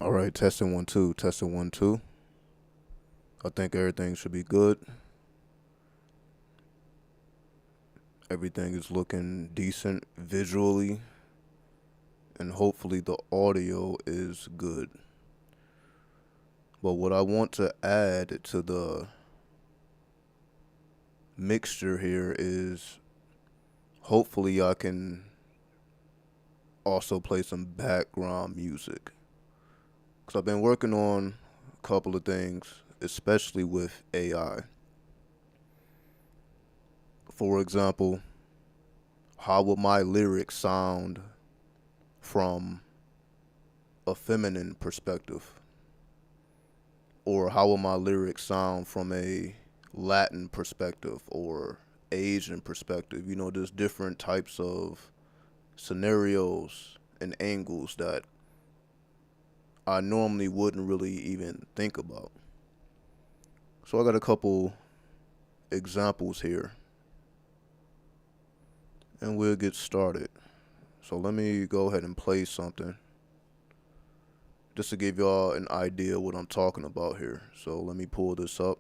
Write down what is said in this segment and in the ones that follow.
All right, testing 1 2, testing 1 2. I think everything should be good. Everything is looking decent visually, and hopefully the audio is good. But what I want to add to the mixture here is hopefully I can also play some background music. Because I've been working on a couple of things, especially with AI. For example, how would my lyrics sound from a feminine perspective? Or how will my lyrics sound from a Latin perspective or Asian perspective? There's different types of scenarios and angles that I normally wouldn't really even think about. So I got a couple examples here and we'll get started. So let me go ahead and play something just to give y'all an idea what I'm talking about here. So let me pull this up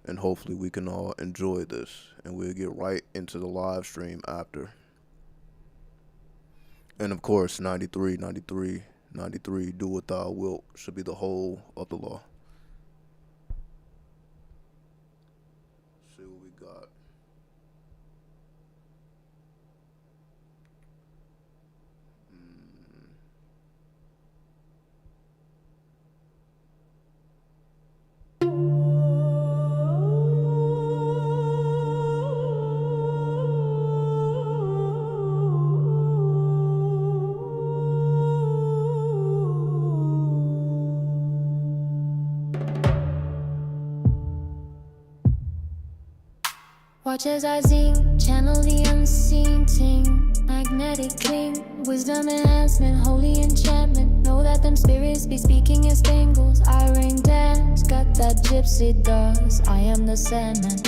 and hopefully we can all enjoy this and we'll get right into the live stream after. And of course, 93, 93, 93, do what thou wilt should be the whole of the law. Let's see what we got. Watch as I zing, channel the unseen ting. Magnetic cling, wisdom enhancement, holy enchantment. Know that them spirits be speaking as spangles. I ring dance, got that gypsy dust. I am the Sandman,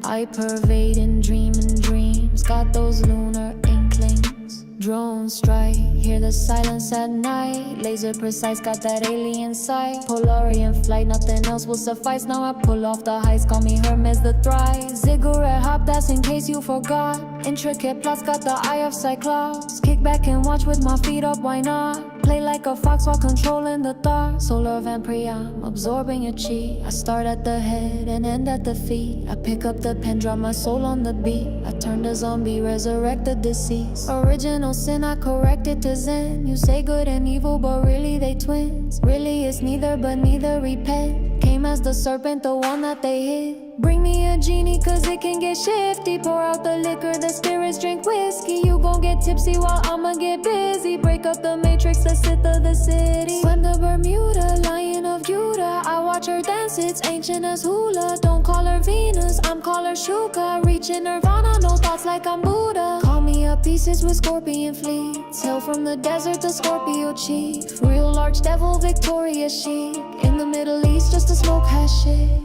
I pervade in dreams. Got those lunar inklings. Drone strike, hear the silence at night. Laser precise, got that alien sight. Polarian flight, nothing else will suffice. Now I pull off the heights, call me Hermes the Thrice. Ziggurat hop, that's in case you forgot. Intricate plots, got the eye of Cyclops. Kick back and watch with my feet up, why not? Play like a fox while controlling the thought. Solar vampire, I'm absorbing your chi. I start at the head and end at the feet. I pick up the pen, drop my soul on the beat. I turn the zombie, resurrect the deceased. Original sin, I correct it to zen. You say good and evil, but really they twins. Really it's neither, but neither repent. Came as the serpent, the one that they hid. Bring me a genie, cause it can get shifty. Pour out the liquor, the spirits drink whiskey. You gon' get tipsy while I'ma get busy. Break up the matrix, the Sith of the city. Swim the Bermuda, Lion of Judah. I watch her dance, it's ancient as hula. Don't call her Venus, I'm call her Shuka. Reaching Nirvana, no thoughts like I'm Buddha. Call me up pieces with scorpion fleets. Hail from the desert, the Scorpio chief. Real archdevil, Victoria's chic. In the Middle East, just to smoke hash shit.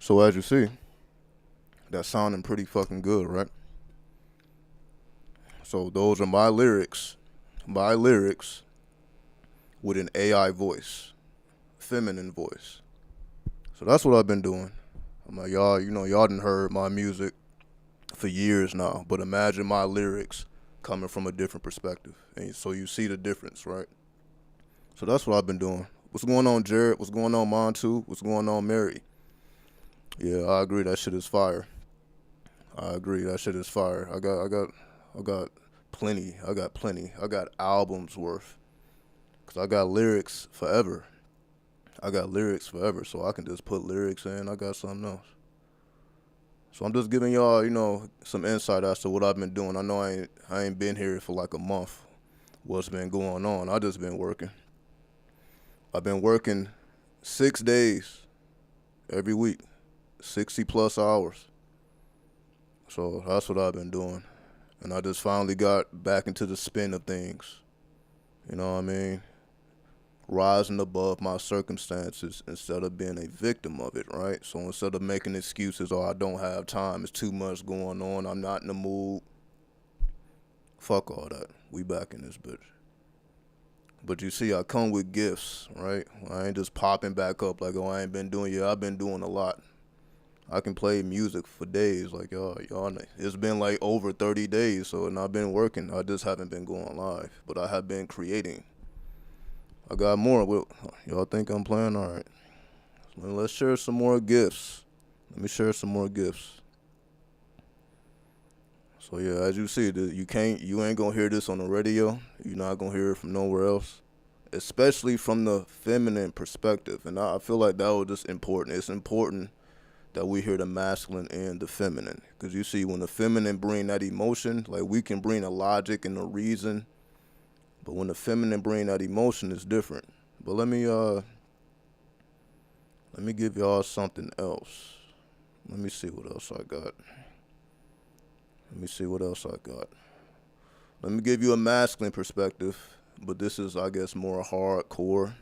So as you see, that's sounding pretty fucking good, right? So those are my lyrics with an AI voice, feminine voice. So that's what I've been doing. I'm like, y'all done heard my music for years now, but imagine my lyrics coming from a different perspective. And so you see the difference, right? So that's what I've been doing. What's going on, Jared? What's going on, Montu? What's going on, Mary? Yeah, I agree. That shit is fire. I agree. That shit is fire. I got plenty. I got albums worth. Cause I got lyrics forever. So I can just put lyrics in. I got something else. So I'm just giving y'all, some insight as to what I've been doing. I know I ain't been here for like a month. What's been going on? I just been working. I've been working 6 days every week. 60 plus hours. So that's what I've been doing. And I just finally got back into the spin of things. You know what I mean? Rising above my circumstances instead of being a victim of it, right? So instead of making excuses, oh, I don't have time, it's too much going on, I'm not in the mood. Fuck all that. We back in this bitch. But you see, I come with gifts, right? I ain't just popping back up like, oh, I ain't been doing, yeah, I've been doing a lot. I can play music for days, like y'all. It's been like over 30 days, so and I've been working. I just haven't been going live, but I have been creating. I got more. Well, y'all think I'm playing? All right. So let's share some more gifts. Let me share some more gifts. So yeah, as you see, you ain't gonna hear this on the radio. You're not gonna hear it from nowhere else, especially from the feminine perspective. And I feel like that was just important. It's important that we hear the masculine and the feminine, because you see, when the feminine bring that emotion, like we can bring a logic and a reason, but when the feminine bring that emotion, it's different. But let me give y'all something else. Let me see what else I got. Let me give you a masculine perspective, but this is, I guess, more hardcore.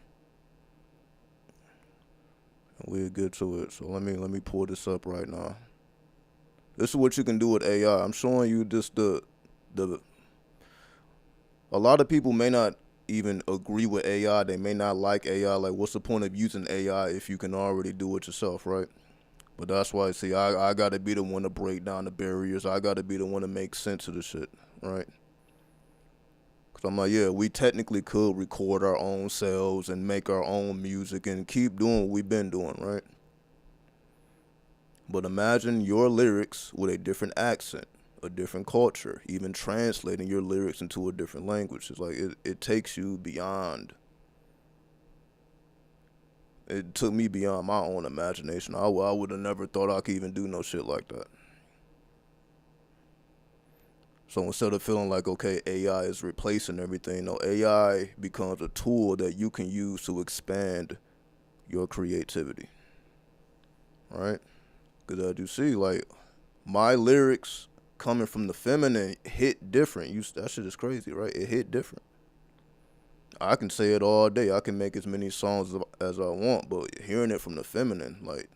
We'll get to it. So let me pull this up right now. This is what you can do with AI. I'm showing you just the a lot of people may not even agree with AI. They may not like AI. Like, what's the point of using AI if you can already do it yourself, right? But that's why, see, I got to be the one to break down the barriers. I got to be the one to make sense of the shit, right? Because I'm like, yeah, we technically could record our own selves and make our own music and keep doing what we've been doing, right? But imagine your lyrics with a different accent, a different culture, even translating your lyrics into a different language. It's like it takes you beyond. It took me beyond my own imagination. I would have never thought I could even do no shit like that. So instead of feeling like, okay, AI is replacing everything, no, AI becomes a tool that you can use to expand your creativity, right? Because as you see, like, my lyrics coming from the feminine hit different. That shit is crazy, right? It hit different. I can say it all day. I can make as many songs as I want, but hearing it from the feminine, like,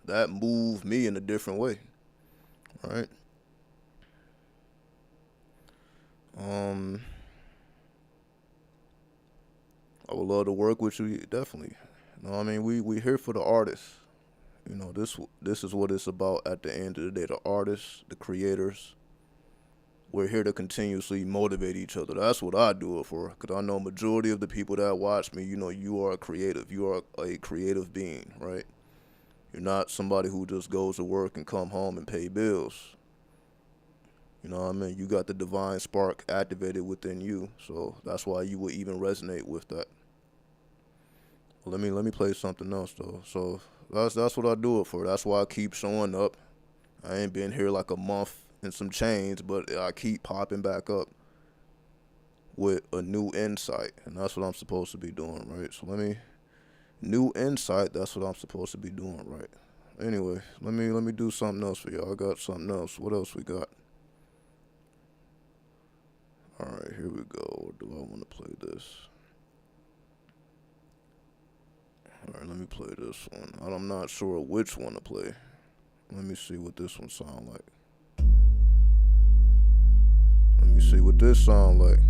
that moved me in a different way, right? I would love to work with you, definitely. You know what I mean? We here for the artists. You know, this is what it's about at the end of the day. The artists, the creators. We're here to continuously motivate each other. That's what I do it for. Because I know majority of the people that watch me, you know, you are a creative. You are a creative being, right? You're not somebody who just goes to work and come home and pay bills. You know what I mean? You got the divine spark activated within you. So that's why you would even resonate with that. Well, let me play something else though. So that's what I do it for. That's why I keep showing up. I ain't been here like a month and some change, but I keep popping back up with a new insight, and that's what I'm supposed to be doing, right? So new insight, that's what I'm supposed to be doing, right? Anyway, let me do something else for y'all. I got something else. What else we got? All right, here we go. Or do I want to play this? All right, let me play this one. I'm not sure which one to play. Let me see what this one sound like. Let me see what this sound like.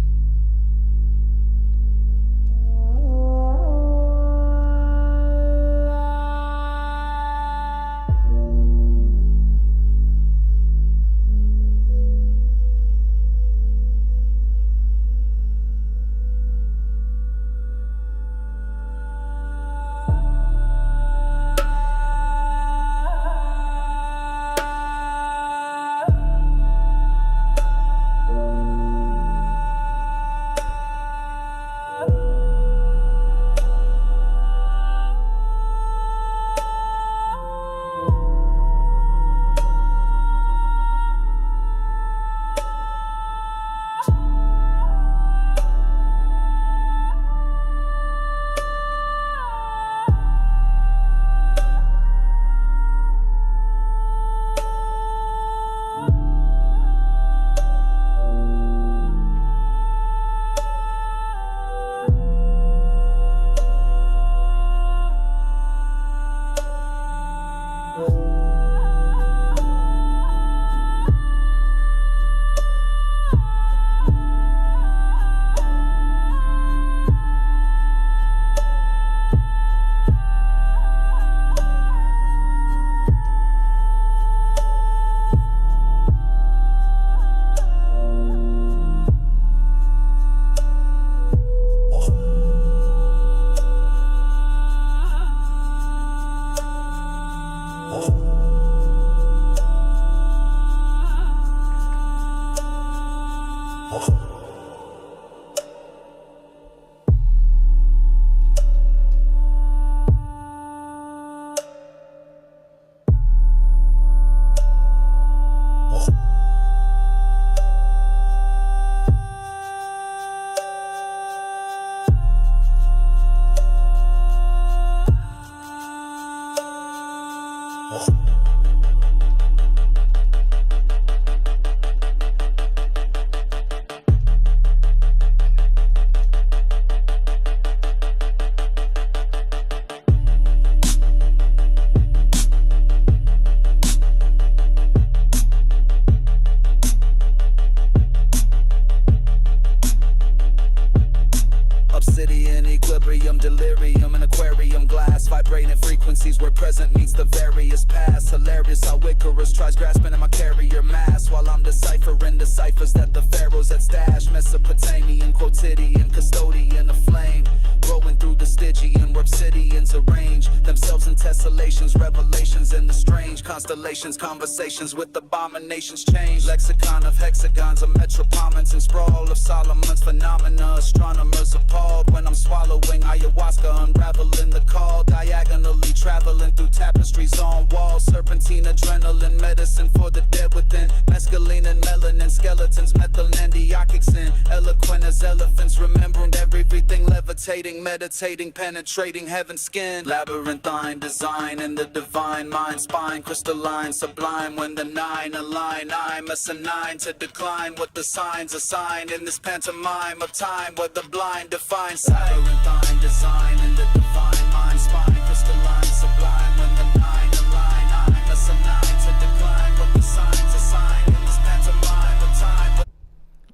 helium, delirium, an aquarium glass, vibrating frequencies where present meets the various past. Hilarious how Icarus tries grasping at my carrier mass, while I'm deciphering the ciphers that the pharaohs had stashed. Mesopotamian, quotidian, custodian of flame, growing through the Stygian, where obsidians arrange themselves in tessellations, revelations in the strange constellations, conversations with abominations change. Lexicon of hexagons, a metropolitan sprawl of Solomon's phenomena. Astronomers appalled when I'm swallowing ayahuasca, unraveling the call, diagonally traveling through tapestries on walls. Serpentine, adrenaline, medicine for the dead within. Mescaline and melanin, skeletons, methylantioxin, eloquent as elephants, remembering everything, levitating, meditating, penetrating heaven's skin. Labyrinthine design in the divine mind, spine crystalline, sublime when the nine align. I'm asinine to decline what the signs assign in this pantomime of time where the blind define sight. Labyrinthine design in the divine mind, spine crystalline, sublime when the nine align. I'm asinine to decline what the signs assign in this pantomime of time.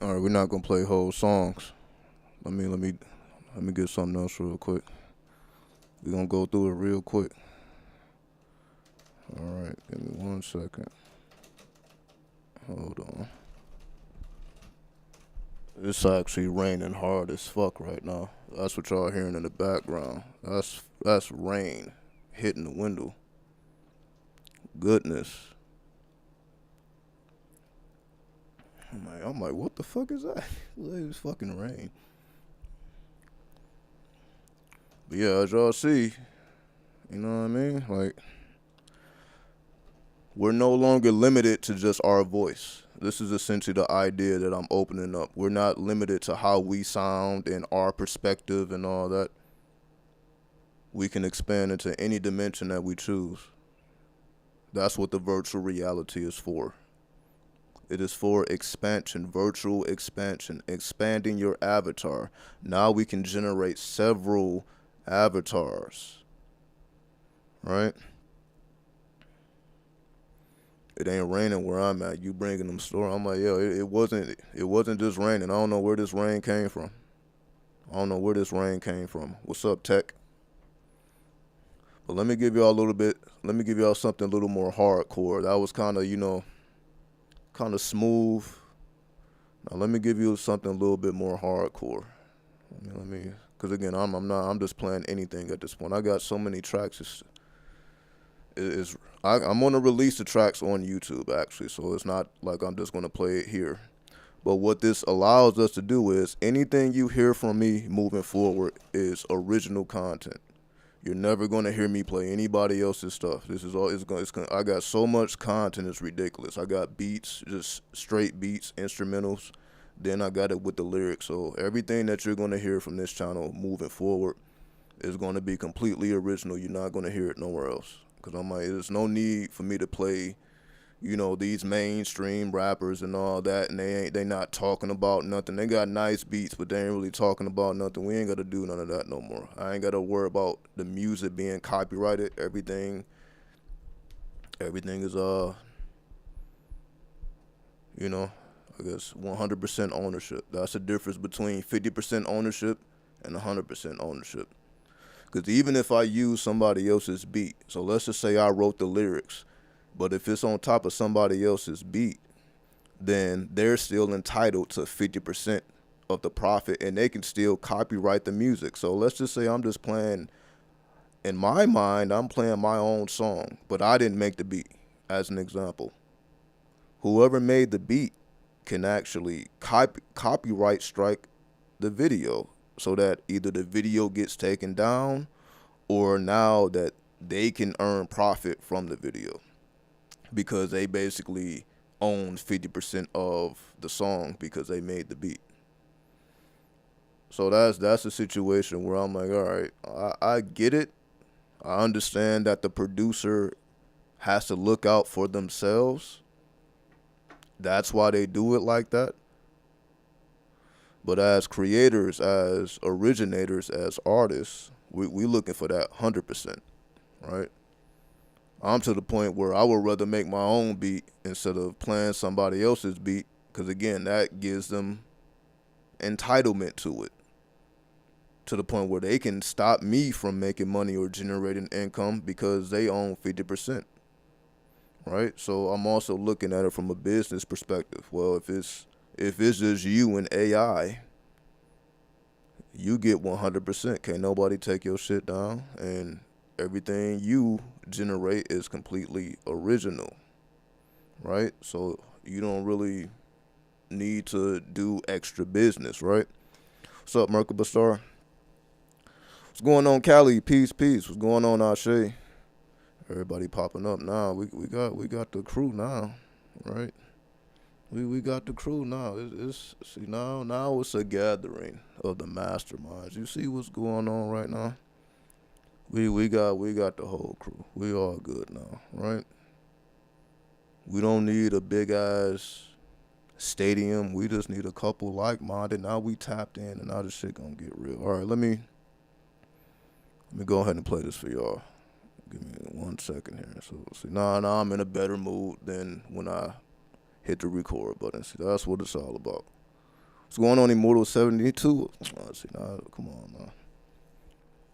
All right, we're not gonna play whole songs. Let me get something else real quick. We're gonna go through it real quick. All right, give me 1 second. Hold on. It's actually raining hard as fuck right now. That's what y'all hearing in the background. That's rain hitting the window. Goodness. I'm like, what the fuck is that? It's fucking rain. But yeah, as y'all see, you know what I mean? Like, we're no longer limited to just our voice. This is essentially the idea that I'm opening up. We're not limited to how we sound and our perspective and all that. We can expand into any dimension that we choose. That's what the virtual reality is for. It is for expansion, virtual expansion, expanding your avatar. Now we can generate several avatars, right? It ain't raining where I'm at. You bringing them store. I'm like, yo, it wasn't just raining. I don't know where this rain came from. What's up, tech? But let me give y'all something a little more hardcore. That was kind of smooth. Now let me give you something a little bit more hardcore. Because again, I'm just playing anything at this point. I got so many tracks. I'm gonna release the tracks on YouTube actually, so it's not like I'm just gonna play it here. But what this allows us to do is anything you hear from me moving forward is original content. You're never gonna hear me play anybody else's stuff. This is all. I got so much content, it's ridiculous. I got beats, just straight beats, instrumentals. Then I got it with the lyrics. So everything that you're gonna hear from this channel moving forward is gonna be completely original. You're not gonna hear it nowhere else. Because I'm like, there's no need for me to play, these mainstream rappers and all that, and they not talking about nothing. They got nice beats, but they ain't really talking about nothing. We ain't got to do none of that no more. I ain't got to worry about the music being copyrighted. Everything is, I guess 100% ownership. That's the difference between 50% ownership and 100% ownership. Because even if I use somebody else's beat, so let's just say I wrote the lyrics, but if it's on top of somebody else's beat, then they're still entitled to 50% of the profit, and they can still copyright the music. So let's just say I'm just playing, in my mind, I'm playing my own song, but I didn't make the beat, as an example. Whoever made the beat can actually copyright strike the video, so that either the video gets taken down or now that they can earn profit from the video because they basically own 50% of the song because they made the beat. So that's a situation where I'm like, all right, I get it. I understand that the producer has to look out for themselves. That's why they do it like that. But as creators, as originators, as artists, we looking for that 100%, right? I'm to the point where I would rather make my own beat instead of playing somebody else's beat, because again, that gives them entitlement to it. to the point where they can stop me from making money or generating income because they own 50%. Right? So I'm also looking at it from a business perspective. Well, if it's just you and AI, you get 100%. Can't nobody take your shit down, and everything you generate is completely original. Right? So you don't really need to do extra business, right? What's up, Merkaba Star? What's going on, Cali? Peace. What's going on, Ashe? Everybody popping up now. We got the crew now, right? We got the crew now. It's see now it's a gathering of the masterminds. You see what's going on right now? We got the whole crew. We all good now, right? We don't need a big ass stadium. We just need a couple like-minded. Now we tapped in, and now this shit gonna get real. All right, let me go ahead and play this for y'all. Give me 1 second here. So see, now I'm in a better mood than when I hit the record button. See, that's what it's all about. What's going on, Immortal 72? See, now come on, man.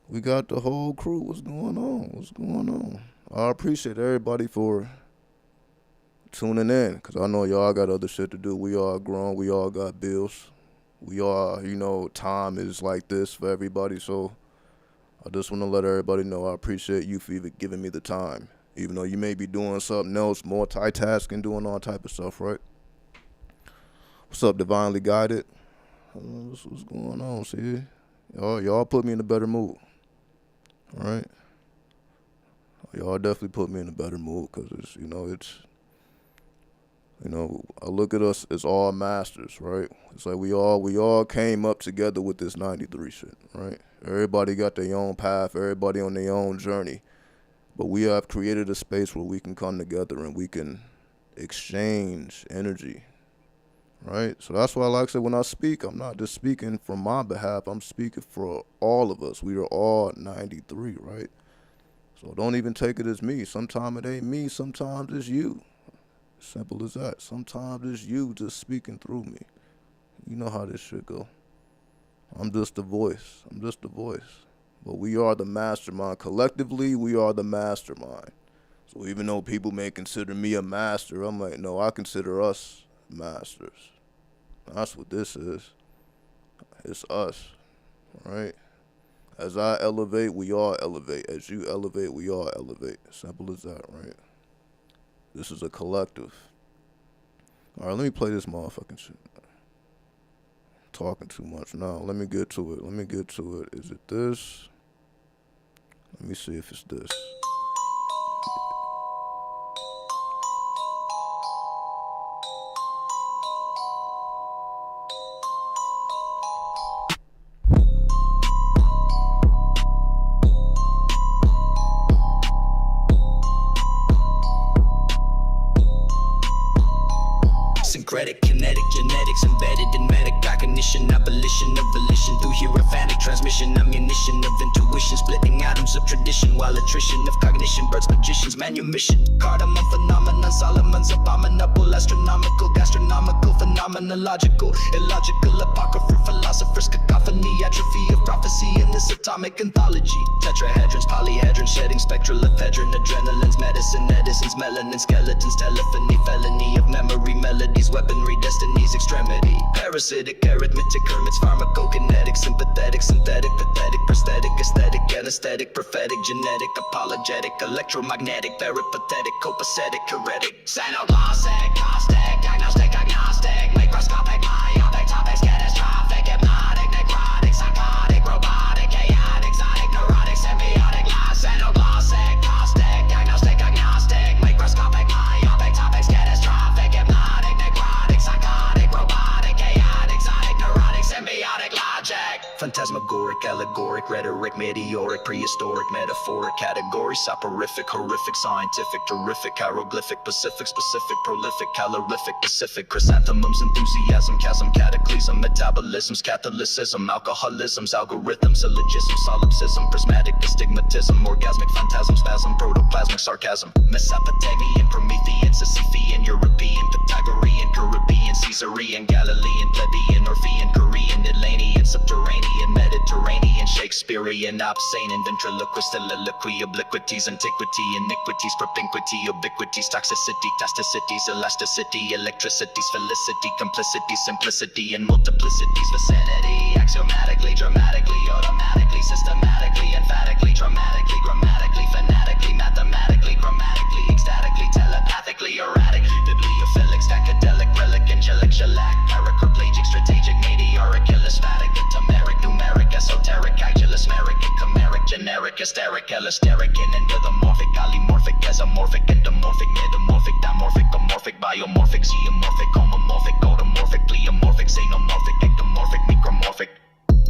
We got the whole crew. What's going on? I appreciate everybody for tuning in, because I know y'all got other shit to do. We all grown. We all got bills. We all, time is like this for everybody. So I just want to let everybody know I appreciate you for even giving me the time. Even though you may be doing something else, multitasking, doing all type of stuff, right? What's up, Divinely Guided? What's going on, see? Y'all put me in a better mood. All right? Y'all definitely put me in a better mood, because I look at us as all masters, right? It's like we all came up together with this 93 shit, right? Everybody got their own path, everybody on their own journey. But we have created a space where we can come together and we can exchange energy, right? So that's why I like to say when I speak, I'm not just speaking for my behalf, I'm speaking for all of us. We are all 93, right? So don't even take it as me. Sometimes it ain't me, sometimes it's you. Simple as that. Sometimes it's you just speaking through me. You know how this shit go. I'm just a voice. But we are the mastermind. Collectively, we are the mastermind. So even though people may consider me a master, I'm like, no, I consider us masters. That's what this is. It's us, right? As I elevate, we all elevate. As you elevate, we all elevate. Simple as that, right? This is a collective. All right, let me play this motherfucking shit. Talking too much now. Let me get to it. Is it this? Let me see if it's this. Syncretic, kinetic, genetics embedded in metacognition, abolition of volition through hierophantic transmission, ammunition of intuition, splitting atoms of tradition while attrition of cognition births magicians, manumission, cardamom phenomenon, Solomon's abominable, astronomical, gastronomical, phenomenological, illogical, apocryphal, philosophers, cacophony, atrophy of prophecy in this atomic anthology, tetrahedrons, polyhedrons, shedding spectral ephedrine, adrenalines, medicine, edisons, melanin, skeletons, telephony, felony of memory, melodies, weaponry, destinies, extremity, parasitic, arithmetic, hermits, pharmacokinetic, sympathetic, synthetic, pathetic, prosthetic, aesthetic, anesthetic, prophetic, genetic, apologetic, electromagnetic, peripatetic, copacetic, heretic, xenoglossic, caustic, diagnostic, agnostic, microscopic, myopic, topics, catastrophic, hypnotic, necrotic, psychotic, robotic, chaotic, exotic, neurotic, symbiotic, xenoglossic, caustic, diagnostic, agnostic, microscopic, myopic, topics, catastrophic, hypnotic, necrotic, psychotic, robotic, chaotic, exotic, neurotic, symbiotic, logic, phantasmagoric, allegoric, rhetoric, meteoric, prehistoric, metaphoric, category, soporific, horrific, scientific, terrific, hieroglyphic, pacific, specific, prolific, calorific, pacific, chrysanthemums, enthusiasm, chasm, cataclysm, metabolisms, Catholicism, alcoholisms, algorithms, syllogism, solipsism, prismatic, astigmatism, orgasmic, phantasm, spasm, protoplasmic, sarcasm, Mesopotamian, Promethean, Sisyphean, European, Pythagorean, Caribbean, Caesarian, Galilean, plebeian, Orphean, Korean, Atlantean, subterranean, Mediterranean, Iranian, Shakespearean, obscene and ventriloquist, soliloquy, obliquities, antiquity, iniquities, propinquity, ubiquities, tasticities, elasticity, electricities, felicity, complicity, simplicity, and multiplicities, vicinity, axiomatically, dramatically, automatically, systematically, emphatically, dramatically, grammatically, phonetically, mathematically, grammatically, ecstatically, telepathically, erratic, bibliophilic, stacadelic, relic, angelic, shellac, paraplegic, strategic, meteoric, illustratic, atomeric, numeric, esoteric, mesmeric, chimeric, generic, hysteric, allisteric, endomorphic, polymorphic, esomorphic, endomorphic, metamorphic, dimorphic, amorphic, biomorphic, geomorphic, homomorphic, automorphic, pleomorphic, xenomorphic, ectomorphic, micromorphic,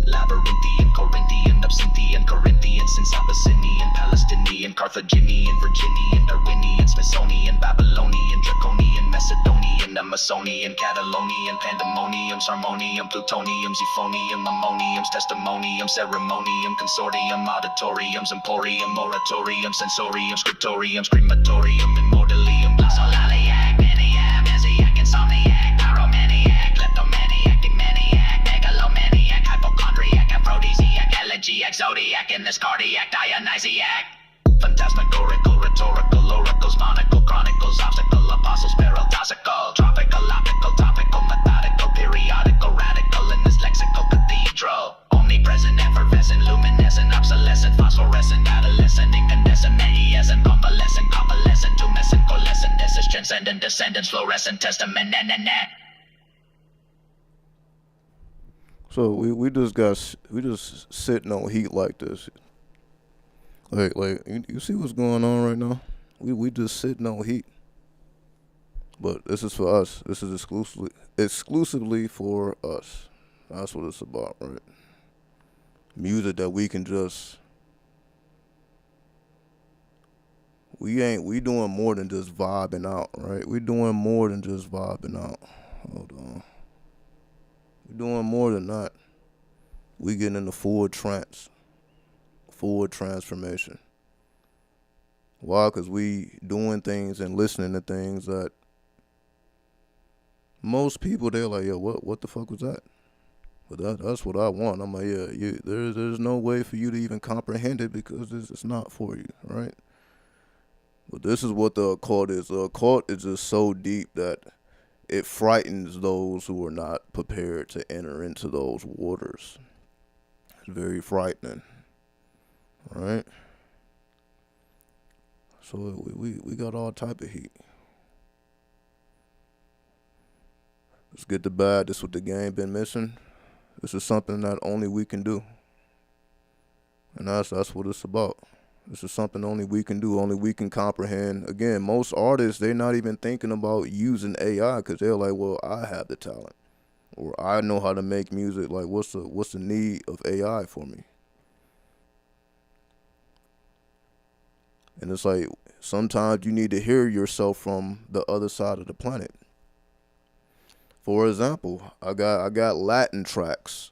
labyrinthian, Corinthian, Absinthian, Corinthian, since Abyssinian, Palestinian, Carthaginian, Virginian, Darwinian, Smithsonian, Babylonian, Draconian, Macedonian, Amazonian, Catalonian, Pandemonium, Harmonium, Plutonium, Euphonium, Ammonium, Testimonium, Ceremonium, Consortium, Auditoriums, Emporium, Moratorium, Sensorium, Scriptorium, Scrematorium, Immortalium, Glossolaliac, Maniac, Messiac, Insomniac, Pyromaniac, Kleptomaniac, Demaniac, Megalomaniac, Hypochondriac, Aphrodisiac, Elegiac, Zodiac, in this cardiac, Dionysiac, Phantasmagorical, Rhetorical, Oracles, Monocle, Chronicles, Obstacle, Apostles, Paradoxical, Tropical, Optical, Topical, Methodical, Periodical, Radical, in this lexical cathedral, omnipresent, effervescent, luminescent, obsolescent, phosphorescent, adolescent, incandescent, maniescent, convalescent, tumescent, coalescent, this is transcendent, descendants, fluorescent, testament, So we just sitting on heat like this. Like you see what's going on right now? We just sitting on heat. But this is for us. This is exclusively for us. That's what it's about, right? Music that we can just we doing more than just vibing out, right? We doing more than just vibing out. Hold on. We doing more than that. We getting into full transformation. Why? Because we doing things and listening to things that most people, they're like, yo, what the fuck was that? But that's what I want. I'm like, yeah, there's no way for you to even comprehend it because it's not for you, right? But this is what the occult is. The occult is just so deep that it frightens those who are not prepared to enter into those waters. It's very frightening, right? So we got all type of heat. Let's get the bad. This is what the game been missing. This is something that only we can do. And that's what it's about. This is something only we can do, only we can comprehend. Again, most artists, they're not even thinking about using AI because they're like, well, I have the talent. Or I know how to make music. Like, what's the need of AI for me? And it's like, sometimes you need to hear yourself from the other side of the planet. For example, I got Latin tracks.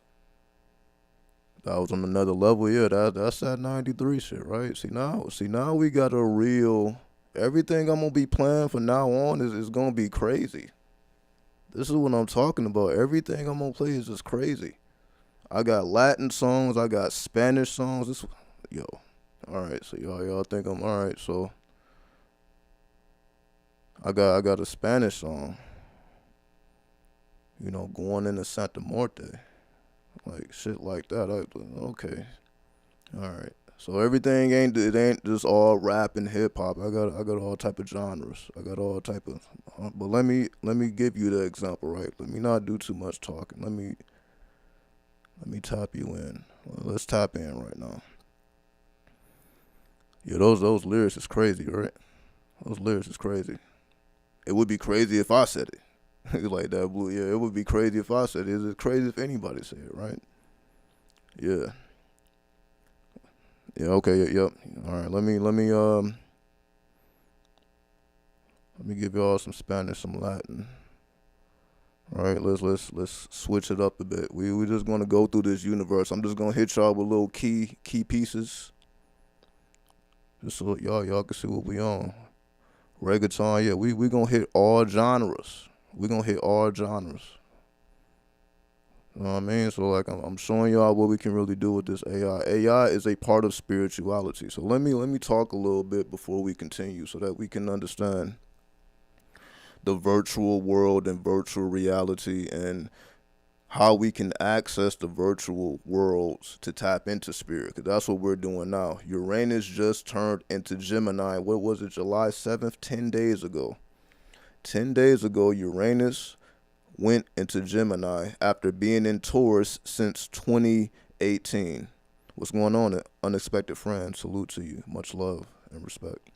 That was on another level. Yeah, that's that 93 shit, right? See now we got a real, everything I'm gonna be playing from now on is gonna be crazy. This is what I'm talking about. Everything I'm gonna play is just crazy. I got Latin songs, I got Spanish songs. Alright, so y'all think I'm alright, so I got a Spanish song. Going into Santa Muerte. Like shit like that. Okay. Alright. So everything ain't just all rap and hip hop. I got all type of genres. I got all type of but let me give you the example, right? Let me not do too much talking. Let me tap you in. Let's tap in right now. Yeah, those lyrics is crazy, right? Those lyrics is crazy. It would be crazy if I said it. Like that blue, yeah, it would be crazy if I said it. It's crazy if anybody said it, right? Yeah. Yeah, okay, yep. All right, let me give y'all some Spanish, some Latin. All right, let's switch it up a bit. We just gonna go through this universe. I'm just gonna hit y'all with little key pieces, just so y'all can see what we on. Reggaeton, yeah, we gonna hit all genres. We gonna hit all genres. You know what I mean? So like I'm showing y'all what we can really do with this AI. AI is a part of spirituality. So let me talk a little bit before we continue so that we can understand the virtual world and virtual reality and how we can access the virtual worlds to tap into spirit. Cause that's what we're doing now. Uranus just turned into Gemini. What was it, July 7th? 10 days ago. 10 days ago, Uranus went into Gemini after being in Taurus since 2018. What's going on, unexpected friend? Salute to you. Much love and respect.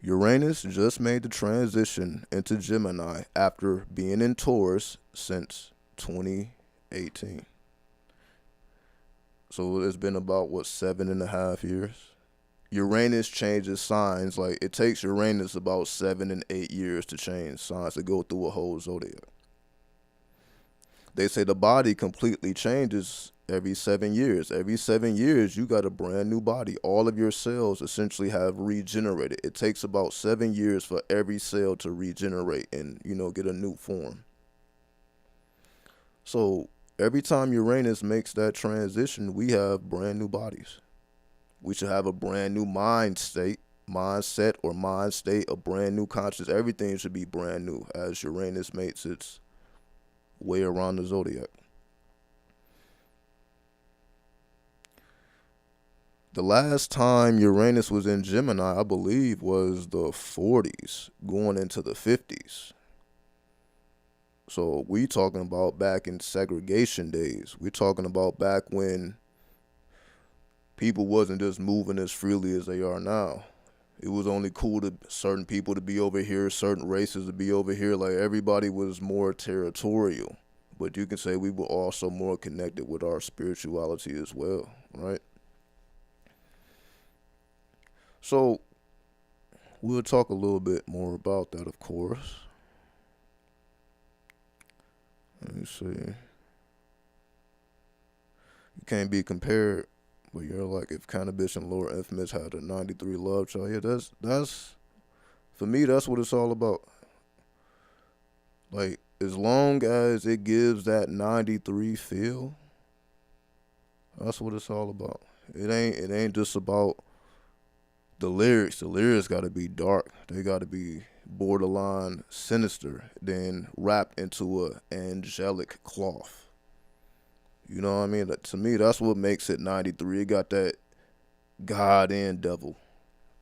Uranus just made the transition into Gemini after being in Taurus since 2018. So it's been about, what, 7.5 years? Uranus changes signs. Like, it takes Uranus about 7 and 8 years to change signs, to go through a whole zodiac. They say the body completely changes every 7 years. Every 7 years, you got a brand new body. All of your cells essentially have regenerated. It takes about 7 years for every cell to regenerate and, get a new form. So every time Uranus makes that transition, we have brand new bodies. We should have a brand new mindset, a brand new conscious. Everything should be brand new as Uranus makes its way around the zodiac. The last time Uranus was in Gemini, I believe, was the 40s, going into the 50s. So we talking about back in segregation days. We're talking about back when people wasn't just moving as freely as they are now. It was only cool to certain people to be over here, certain races to be over here. Like, everybody was more territorial. But you can say we were also more connected with our spirituality as well, right? So we'll talk a little bit more about that, of course. Let me see. You can't be compared, but you're like, if Cannabis and Lord Infamous had a 93 love child. Yeah, that's for me, that's what it's all about. Like, as long as it gives that 93 feel, that's what it's all about. It ain't just about the lyrics. The lyrics gotta be dark. They gotta be borderline sinister, then wrapped into a angelic cloth. You know what I mean? To me, that's what makes it 93. It got that God and devil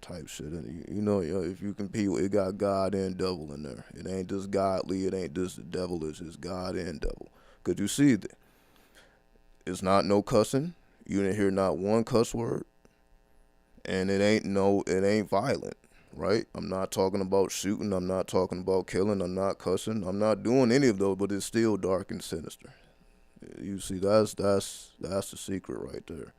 type shit in it. If you compete, it got God and devil in there. It ain't just godly. It ain't just the devil. It's just God and devil. Cause you see, it's not no cussing. You didn't hear not one cuss word, and it ain't violent, right? I'm not talking about shooting. I'm not talking about killing. I'm not cussing. I'm not doing any of those. But it's still dark and sinister. You see, that's the secret right there.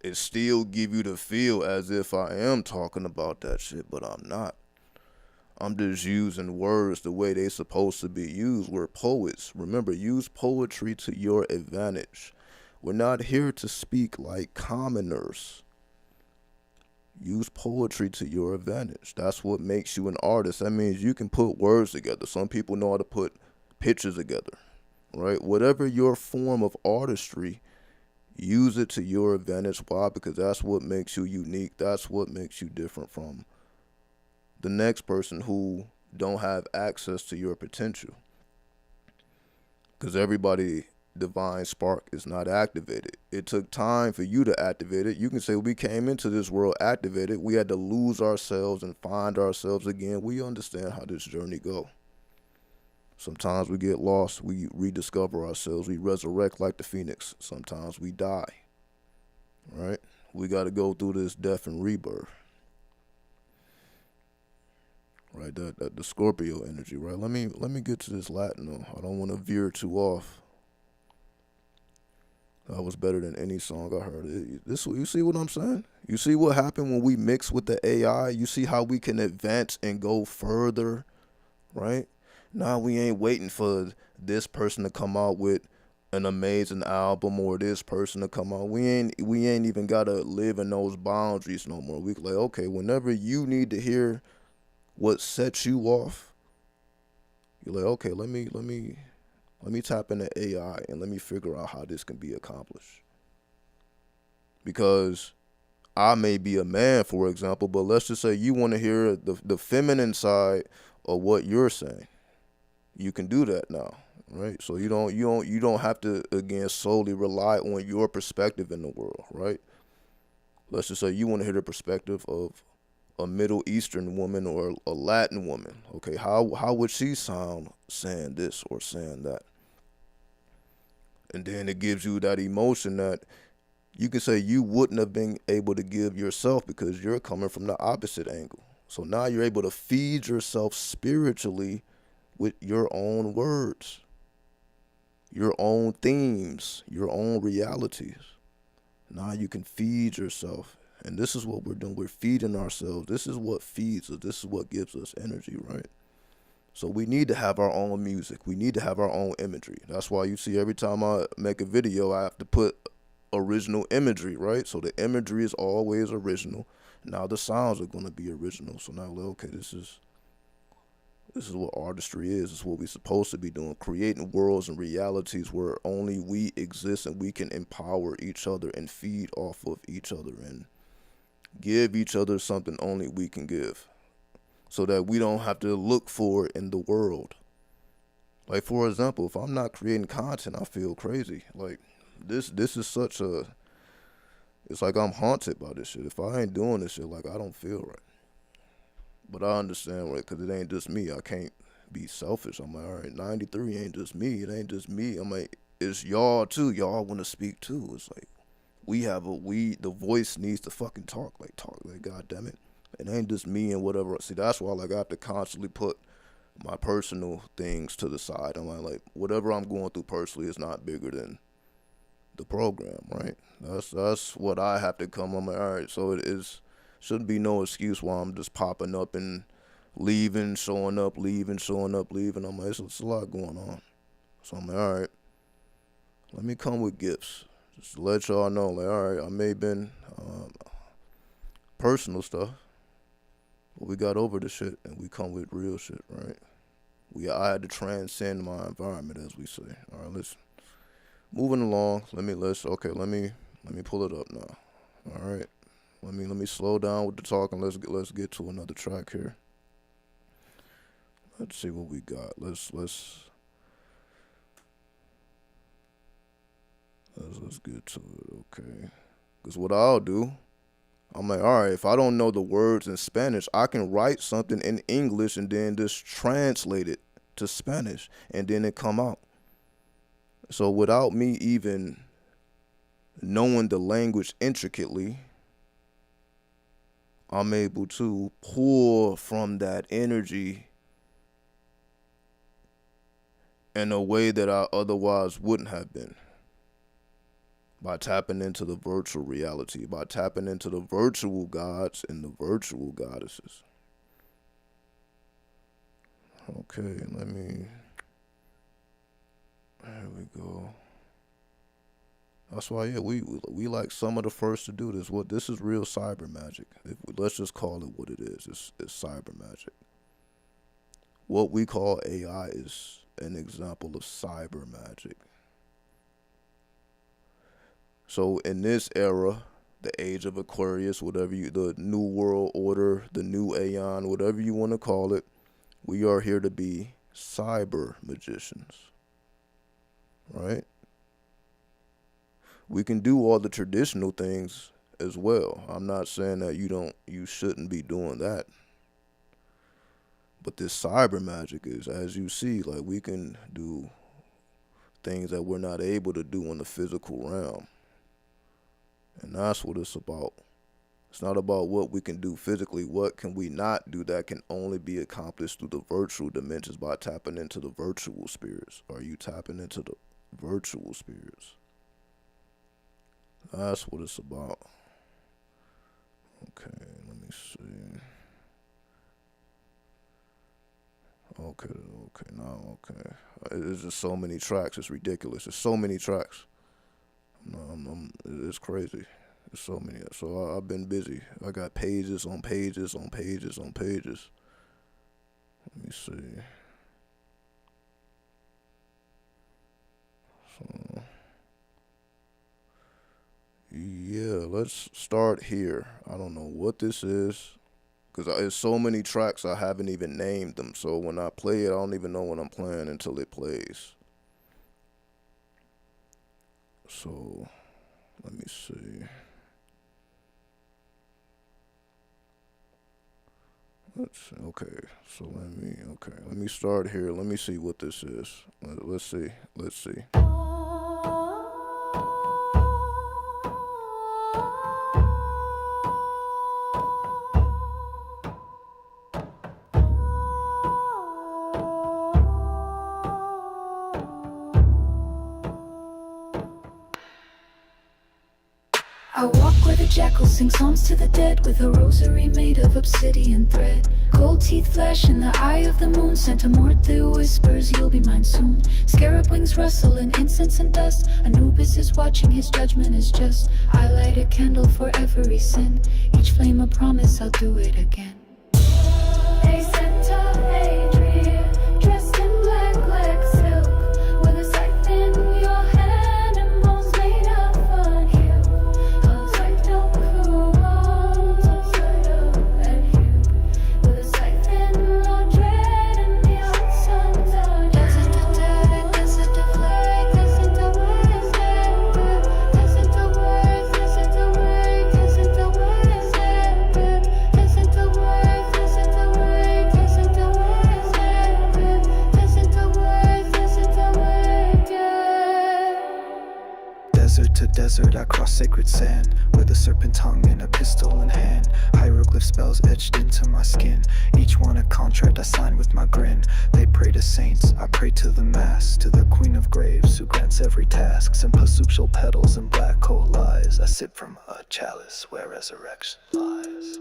It still give you the feel as if I am talking about that shit, but I'm not. I'm just using words the way they supposed to be used. We're poets. Remember, use poetry to your advantage. We're not here to speak like commoners. Use poetry to your advantage. That's what makes you an artist. That means you can put words together. Some people know how to put pictures together, right? Whatever your form of artistry, use it to your advantage. Why? Because that's what makes you unique. That's what makes you different from the next person who don't have access to your potential. Because everybody divine spark is not activated. It took time for you to activate it. You can say we came into this world activated. We had to lose ourselves and find ourselves again. We understand how this journey go. Sometimes we get lost. We rediscover ourselves. We resurrect like the phoenix. Sometimes we die. Right? We got to go through this death and rebirth. Right? That the Scorpio energy. Right? Let me get to this Latin though. I don't want to veer too off. That was better than any song I heard. You see what I'm saying? You see what happened when we mix with the AI? You see how we can advance and go further, right? Now we ain't waiting for this person to come out with an amazing album or this person to come out. We ain't even gotta live in those boundaries no more. We like, okay, whenever you need to hear what sets you off, you're like, okay, let me Let me tap into AI and let me figure out how this can be accomplished. Because I may be a man, for example, but let's just say you want to hear the feminine side of what you're saying. You can do that now, right? So you don't have to again solely rely on your perspective in the world, right? Let's just say you want to hear the perspective of a Middle Eastern woman or a Latin woman. Okay, how would she sound saying this or saying that? And then it gives you that emotion that you can say you wouldn't have been able to give yourself because you're coming from the opposite angle. So now you're able to feed yourself spiritually with your own words, your own themes, your own realities. Now you can feed yourself. And this is what we're doing. We're feeding ourselves. This is what feeds us. This is what gives us energy, right? So we need to have our own music. We need to have our own imagery. That's why you see every time I make a video, I have to put original imagery, right? So the imagery is always original. Now the sounds are going to be original. So now, okay, this is what artistry is. It's what we're supposed to be doing, creating worlds and realities where only we exist and we can empower each other and feed off of each other and give each other something only we can give, so that we don't have to look for it in the world. Like, for example, if I'm not creating content, I feel crazy. Like, this is such a, it's like I'm haunted by this shit. If I ain't doing this shit, like, I don't feel right. But I understand, right, because it ain't just me. I can't be selfish. I'm like, all right, 93 ain't just me. It ain't just me. I'm like, it's y'all too. Y'all want to speak too. It's like, the voice needs to fucking talk, like, God damn it. It ain't just me and whatever. See, that's why, like, I have to constantly put my personal things to the side. I'm like, whatever I'm going through personally is not bigger than the program, right? That's what I have to come. I'm like, all right, so it is, shouldn't be no excuse why I'm just popping up and leaving, showing up, leaving, showing up, leaving. I'm like, it's a lot going on. So I'm like, all right, let me come with gifts. Just to let y'all know, like, all right, I may have been personal stuff, but we got over the shit and we come with real shit, right? I had to transcend my environment, as we say. All right, let's moving along. Let me pull it up now. All right, let me slow down with the talking. Let's get to another track here. Let's see what we got. Let's get to it, okay? Because what I'll do, I'm like, all right, if I don't know the words in Spanish, I can write something in English and then just translate it to Spanish, and then it come out. So without me even knowing the language intricately, I'm able to pull from that energy in a way that I otherwise wouldn't have been. By tapping into the virtual reality, by tapping into the virtual gods and the virtual goddesses. Okay, there we go. That's why, yeah, we like some of the first to do this. This is real cyber magic. Let's just call it what it is. It's cyber magic. What we call AI is an example of cyber magic. So in this era, the age of Aquarius, the new world order, the new aeon, whatever you want to call it, we are here to be cyber magicians, right? We can do all the traditional things as well. I'm not saying that you shouldn't be doing that. But this cyber magic is, as you see, like, we can do things that we're not able to do in the physical realm. And that's what it's about. It's not about what we can do physically. What can we not do that can only be accomplished through the virtual dimensions by tapping into the virtual spirits? Are you tapping into the virtual spirits? That's what it's about. Okay, let me see. Okay. There's just so many tracks. It's ridiculous. There's so many tracks. It's crazy. There's so many. So I've been busy. I got pages on pages on pages on pages. Let me see. So, yeah, let's start here. I don't know what this is, because there's so many tracks I haven't even named them. So when I play it, I don't even know what I'm playing until it plays. So let me see. Okay, so let me start here. Let me see what this is. Let's see. I walk where the jackal sings psalms to the dead, with a rosary made of obsidian thread. Gold teeth flash in the eye of the moon. Santa Morte whispers, you'll be mine soon. Scarab wings rustle in incense and dust. Anubis is watching, his judgment is just. I light a candle for every sin. Each flame a promise, I'll do it again. Hey Santa, hey Adria, dressed in black silk, with a scythe in your hand and bones made of unhealed. Desert, I cross sacred sand, with a serpent tongue and a pistol in hand. Hieroglyph spells etched into my skin, each one a contract I sign with my grin. They pray to saints, I pray to the mass, to the queen of graves who grants every task. Some marsupial petals and black coal lies. I sip from a chalice where resurrection lies.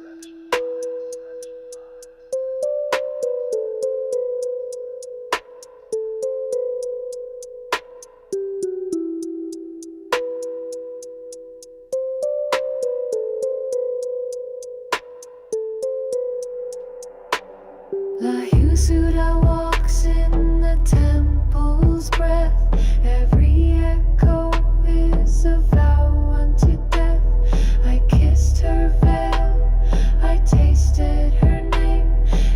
La Husuda walks in the temple's breath. Every echo is a vow unto death. I kissed her veil, I tasted her name,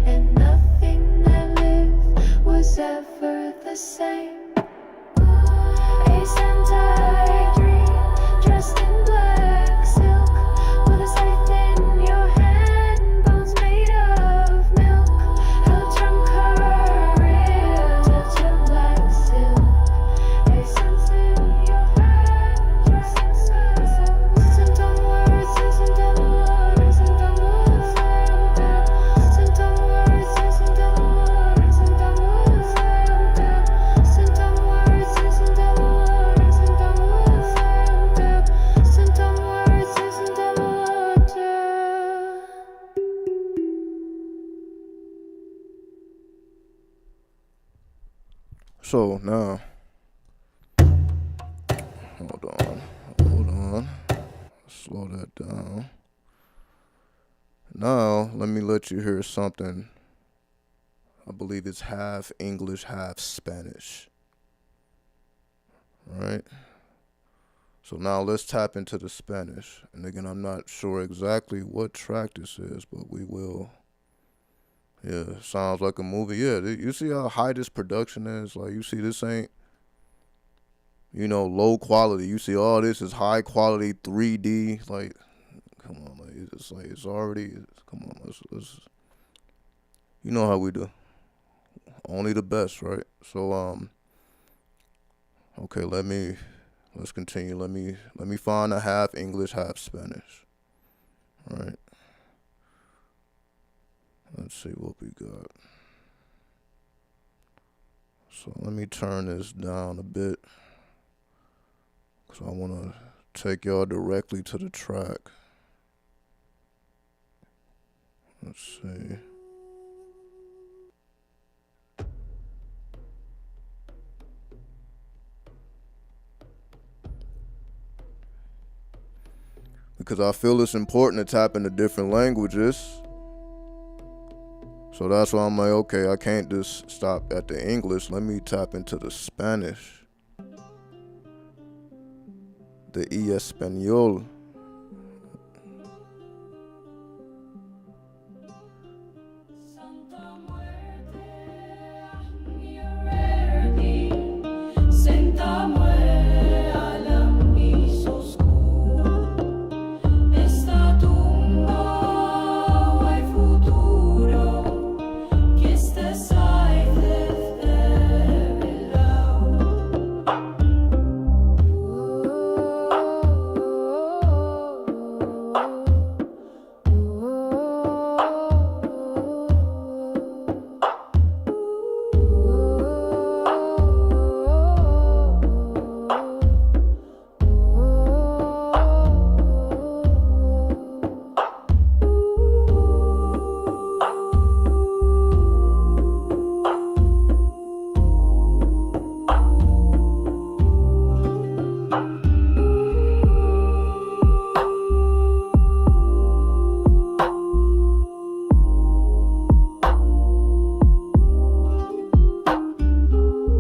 and nothing that lived was ever the same. Hey Santa, I dream, dressed in black silk, with a scythe in your hand, bones made of milk. Held from Korea to black silk. Hey Santa, in your hand, dressed in silk. Listen to words, listen to words, listen to words. Listen to words, listen to words, listen to words. Listen to words, listen to words, listen to words. Listen to words, listen to words. So now, hold on, slow that down. Now, let me let you hear something. I believe it's half English, half Spanish. Right? So now let's tap into the Spanish. And again, I'm not sure exactly what track this is, but we will. Yeah, sounds like a movie. Yeah, you see how high this production is? Like, you see this ain't, low quality. You see all this is high quality 3D. Like, come on, it's already, come on, let's, you know how we do. Only the best, right? So, okay, let's continue. Let me find a half English, half Spanish. All right. Let's see what we got. So let me turn this down a bit, because I want to take y'all directly to the track. Let's see. Because I feel it's important to tap into different languages. So that's why I'm like, okay, I can't just stop at the English. Let me tap into the Spanish. y español. Senta muere al piso oscuro. Esta tumba hay futuro. Que este side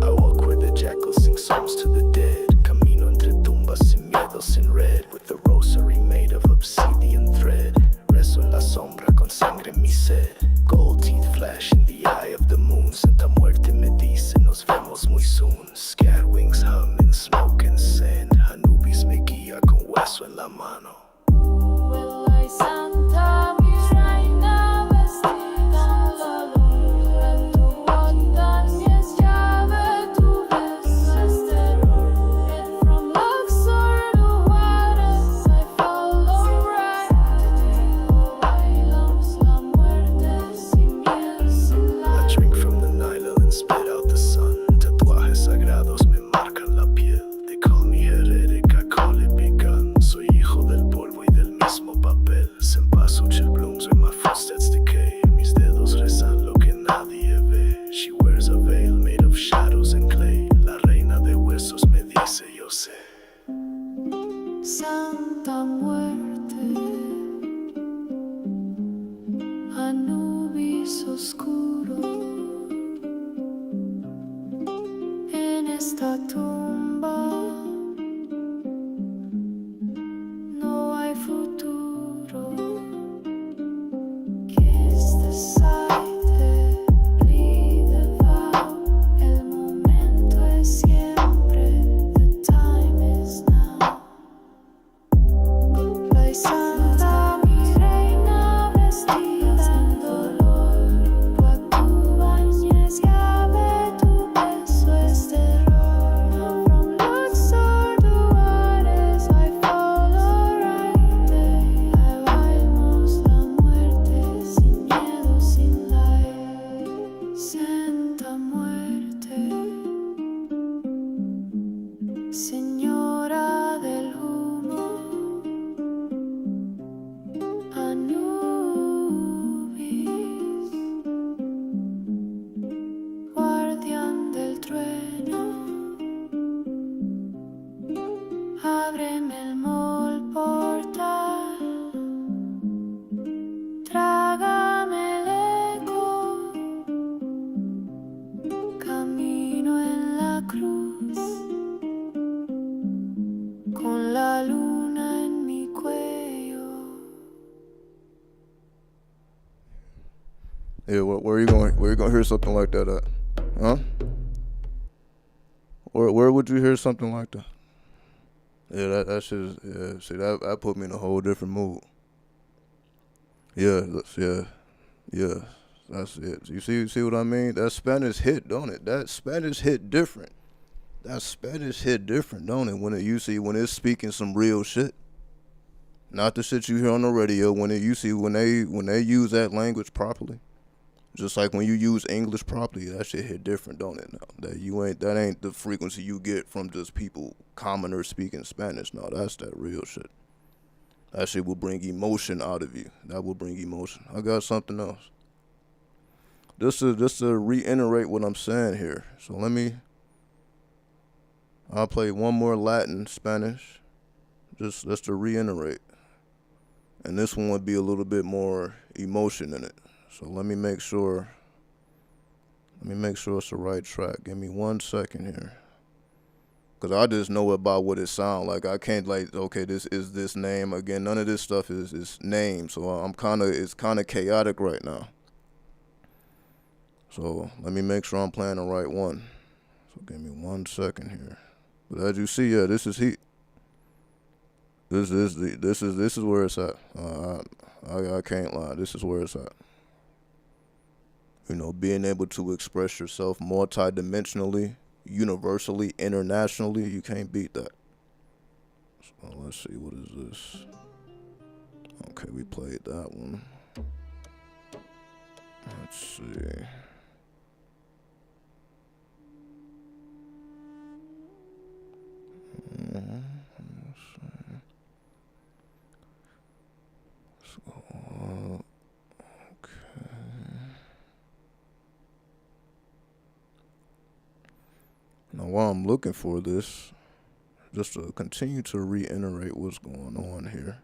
I walk where the jackals sing songs to the dead. Camino entre tumbas sin miedo, sin red. With a rosary made of obsidian thread. Rezo en la sombra con sangre en mi sed. Gold teeth flash in the eye of the moon. Santa Muerte me dice nos vemos muy soon. Scat wings hum in smoke and sand. Anubis me guía con hueso en la mano. Ay, Santa, mi reina vestida de dolor, tu montaña es llave, tu beso es terror. And from Luxor to Juárez, I follow right. Bailamos la muerte sin miedo, sin I la. drink from the Nile and spit out the sun. Tatuajes sagrados me marcan la piel. They call me heretic, I call it begun. Soy hijo del polvo y del mismo papel. Cempasúchil blooms where my footsteps decay. Mis dedos rezan lo que nadie ve. She wears a veil made of shadows and clay. La reina de huesos me dice yo sé. Santa Muerte, Anubis oscuro, en esta tumba no hay futuro. Kiss the side, bleed the vow. El momento es siempre, the time is now. Ay, Santa, mi reina vestida en dolor, tu baña es llave, tu beso es terror. From Luxor to Juárez, I follow right day. Bailamos la muerte sin miedo, sin light. Santa Muerte, Señora del humo. Anubis, guardián del trueno, ábreme el mol portal, trágame el eco, camino en la cruz, con la luna en mi cuello. Yeah, where are you going? Where you gonna hear something like that at? Huh? Where would you hear something like that? Yeah, that shit is, yeah. See, that put me in a whole different mood. Yeah, yeah. That's it. You see what I mean? That Spanish hit, don't it? That Spanish hit different. That Spanish hit different, don't it? When it's speaking some real shit. Not the shit you hear on the radio. When they use that language properly. Just like when you use English properly, that shit hit different, don't it? Now that ain't the frequency you get from just people commoners speaking Spanish. No, that's that real shit. That shit will bring emotion out of you. That will bring emotion. I got something else. Just to reiterate what I'm saying here. So I'll play one more Latin, Spanish, just to reiterate. And this one would be a little bit more emotion in it. So let me make sure it's the right track. Give me 1 second here. Cause I just know about what it sound like. I can't like, okay, this is this name again. None of this stuff is name. So it's kind of chaotic right now. So let me make sure I'm playing the right one. So give me 1 second here. But as you see, yeah, this is heat. This is where it's at. I can't lie. This is where it's at. You know, being able to express yourself multidimensionally, universally, internationally, you can't beat that. So let's see, what is this? Okay, we played that one. Let's see. Now, while I'm looking for this, just to continue to reiterate what's going on here,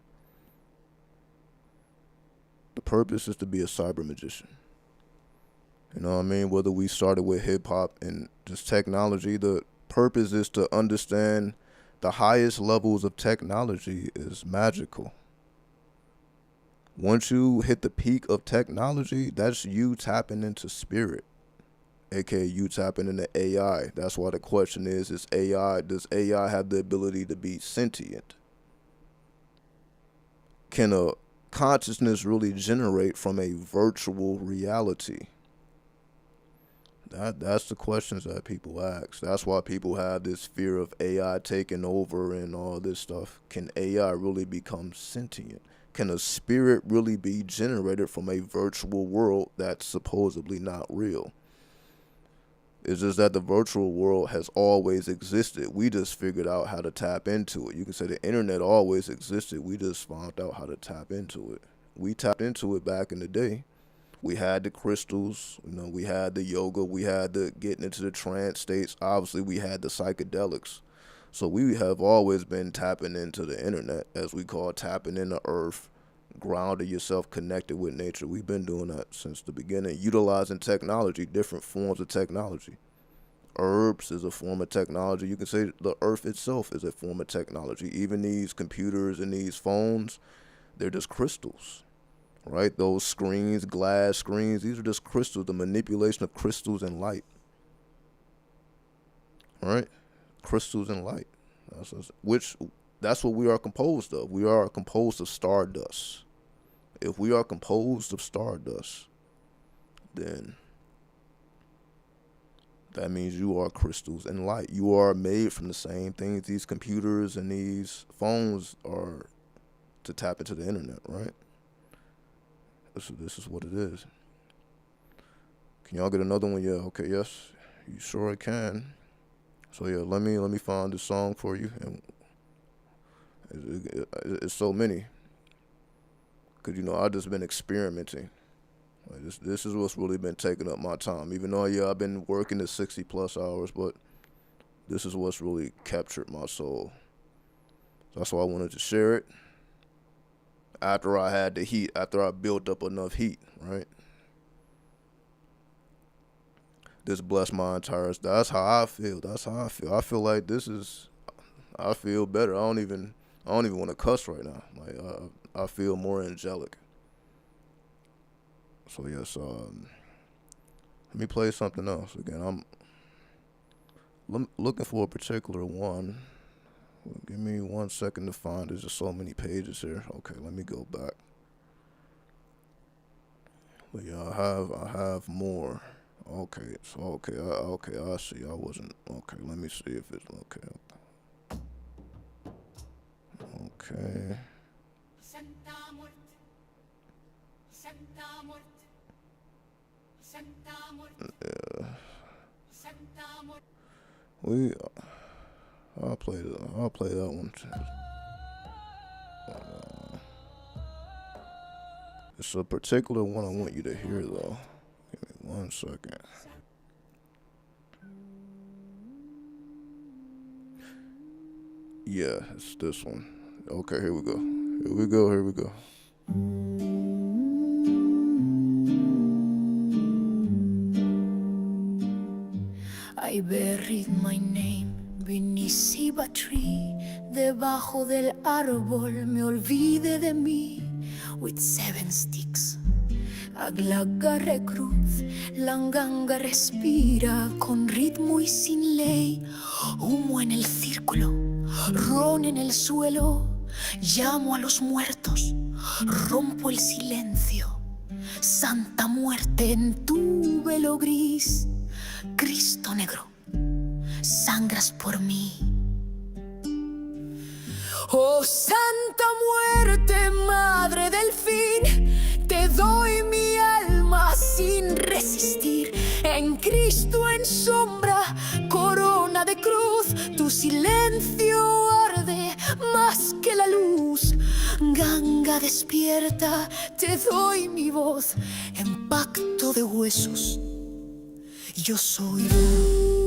the purpose is to be a cyber magician. You know what I mean? Whether we started with hip hop and just technology, the purpose is to understand the highest levels of technology is magical. Once you hit the peak of technology, that's you tapping into spirit, aka you tapping into AI. That's why the question is does AI have the ability to be sentient? Can a consciousness really generate from a virtual reality? That's the questions that people ask. That's why people have this fear of AI taking over and all this stuff. Can AI really become sentient? Can a spirit really be generated from a virtual world that's supposedly not real? It's just that the virtual world has always existed. We just figured out how to tap into it. You can say the internet always existed. We just found out how to tap into it. We tapped into it back in the day. We had the crystals, you know, we had the yoga, we had the getting into the trance states. Obviously, we had the psychedelics. So we have always been tapping into the internet, as we call tapping into earth, grounding yourself connected with nature. We've been doing that since the beginning, utilizing technology, different forms of technology. Herbs is a form of technology. You can say the earth itself is a form of technology. Even these computers and these phones, they're just crystals. Right? Those screens, glass screens, these are just crystals, the manipulation of crystals and light. Right? Crystals and light. That's what we are composed of. We are composed of stardust. If we are composed of stardust, then that means you are crystals and light. You are made from the same things. These computers and these phones are to tap into the internet, right? This is what it is. Can y'all get another one? Yeah, okay, yes. You sure can. So yeah, let me find this song for you. And it's so many. Cause you know I just been experimenting. Like this is what's really been taking up my time. Even though yeah I've been working the 60+ hours, but this is what's really captured my soul. So that's why I wanted to share it. After I had the heat, after I built up enough heat, right? This blessed my entire. That's how I feel. That's how I feel. I feel like I feel better. I don't even want to cuss right now. Like I feel more angelic. So yes, let me play something else again. I'm looking for a particular one. Give me 1 second to find. There's just so many pages here. Okay, let me go back. But yeah, I have more. Okay, so okay, I see. I wasn't okay. Let me see if it's okay. Okay. Yeah. I'll play that one. It's a particular one I want you to hear though. Give me 1 second. Yeah, it's this one. Okay, here we go. Here we go. I buried my name beneath a tree, debajo del árbol me olvidé de mí. With 7 sticks, agarré cruz, la ganga respira con ritmo y sin ley. Humo en el círculo, ron en el suelo, llamo a los muertos, rompo el silencio. Santa muerte en tu velo gris, Cristo negro, sangras por mí. Oh Santa muerte, madre del fin, te doy mi alma sin resistir. En Cristo en sombra, corona de cruz, tu silencio arde más que la luz. Ganga despierta, te doy mi voz, en pacto de huesos, yo soy luz.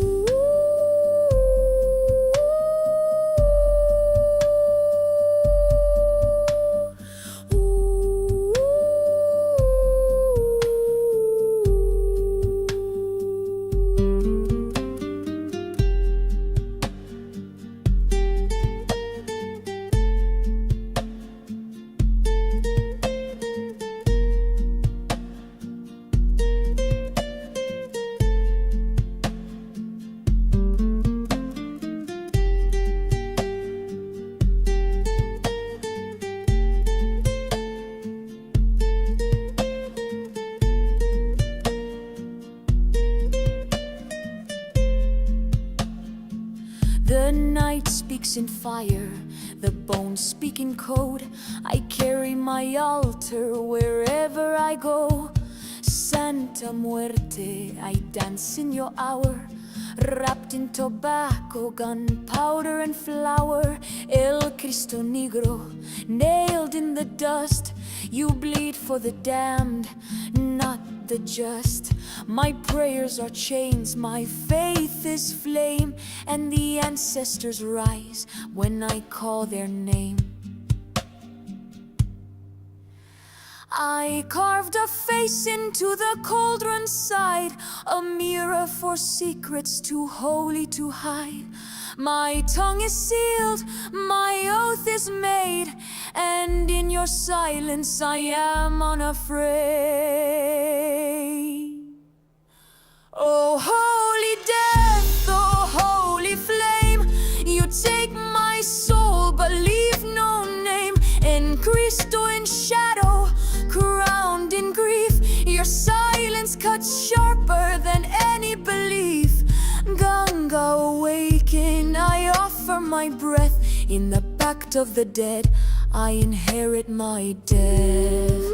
The night speaks in fire, the bones speak in code. I carry my altar wherever I go. Santa muerte, I dance in your hour, wrapped in tobacco, gunpowder and flour. El Cristo Negro, nailed in the dust. You bleed for the damned, not the just. My prayers are chains, my faith is flame, and the ancestors rise when I call their name. I carved a face into the cauldron side, a mirror for secrets too holy to hide. My tongue is sealed, my oath is made, and in your silence I am unafraid. Oh holy death, oh holy flame, you take my soul but leave no name. En Cristo in shadow, crowned in grief, your silence cuts sharper than any belief. Ganga awaken, I offer my breath. In the pact of the dead, I inherit my death.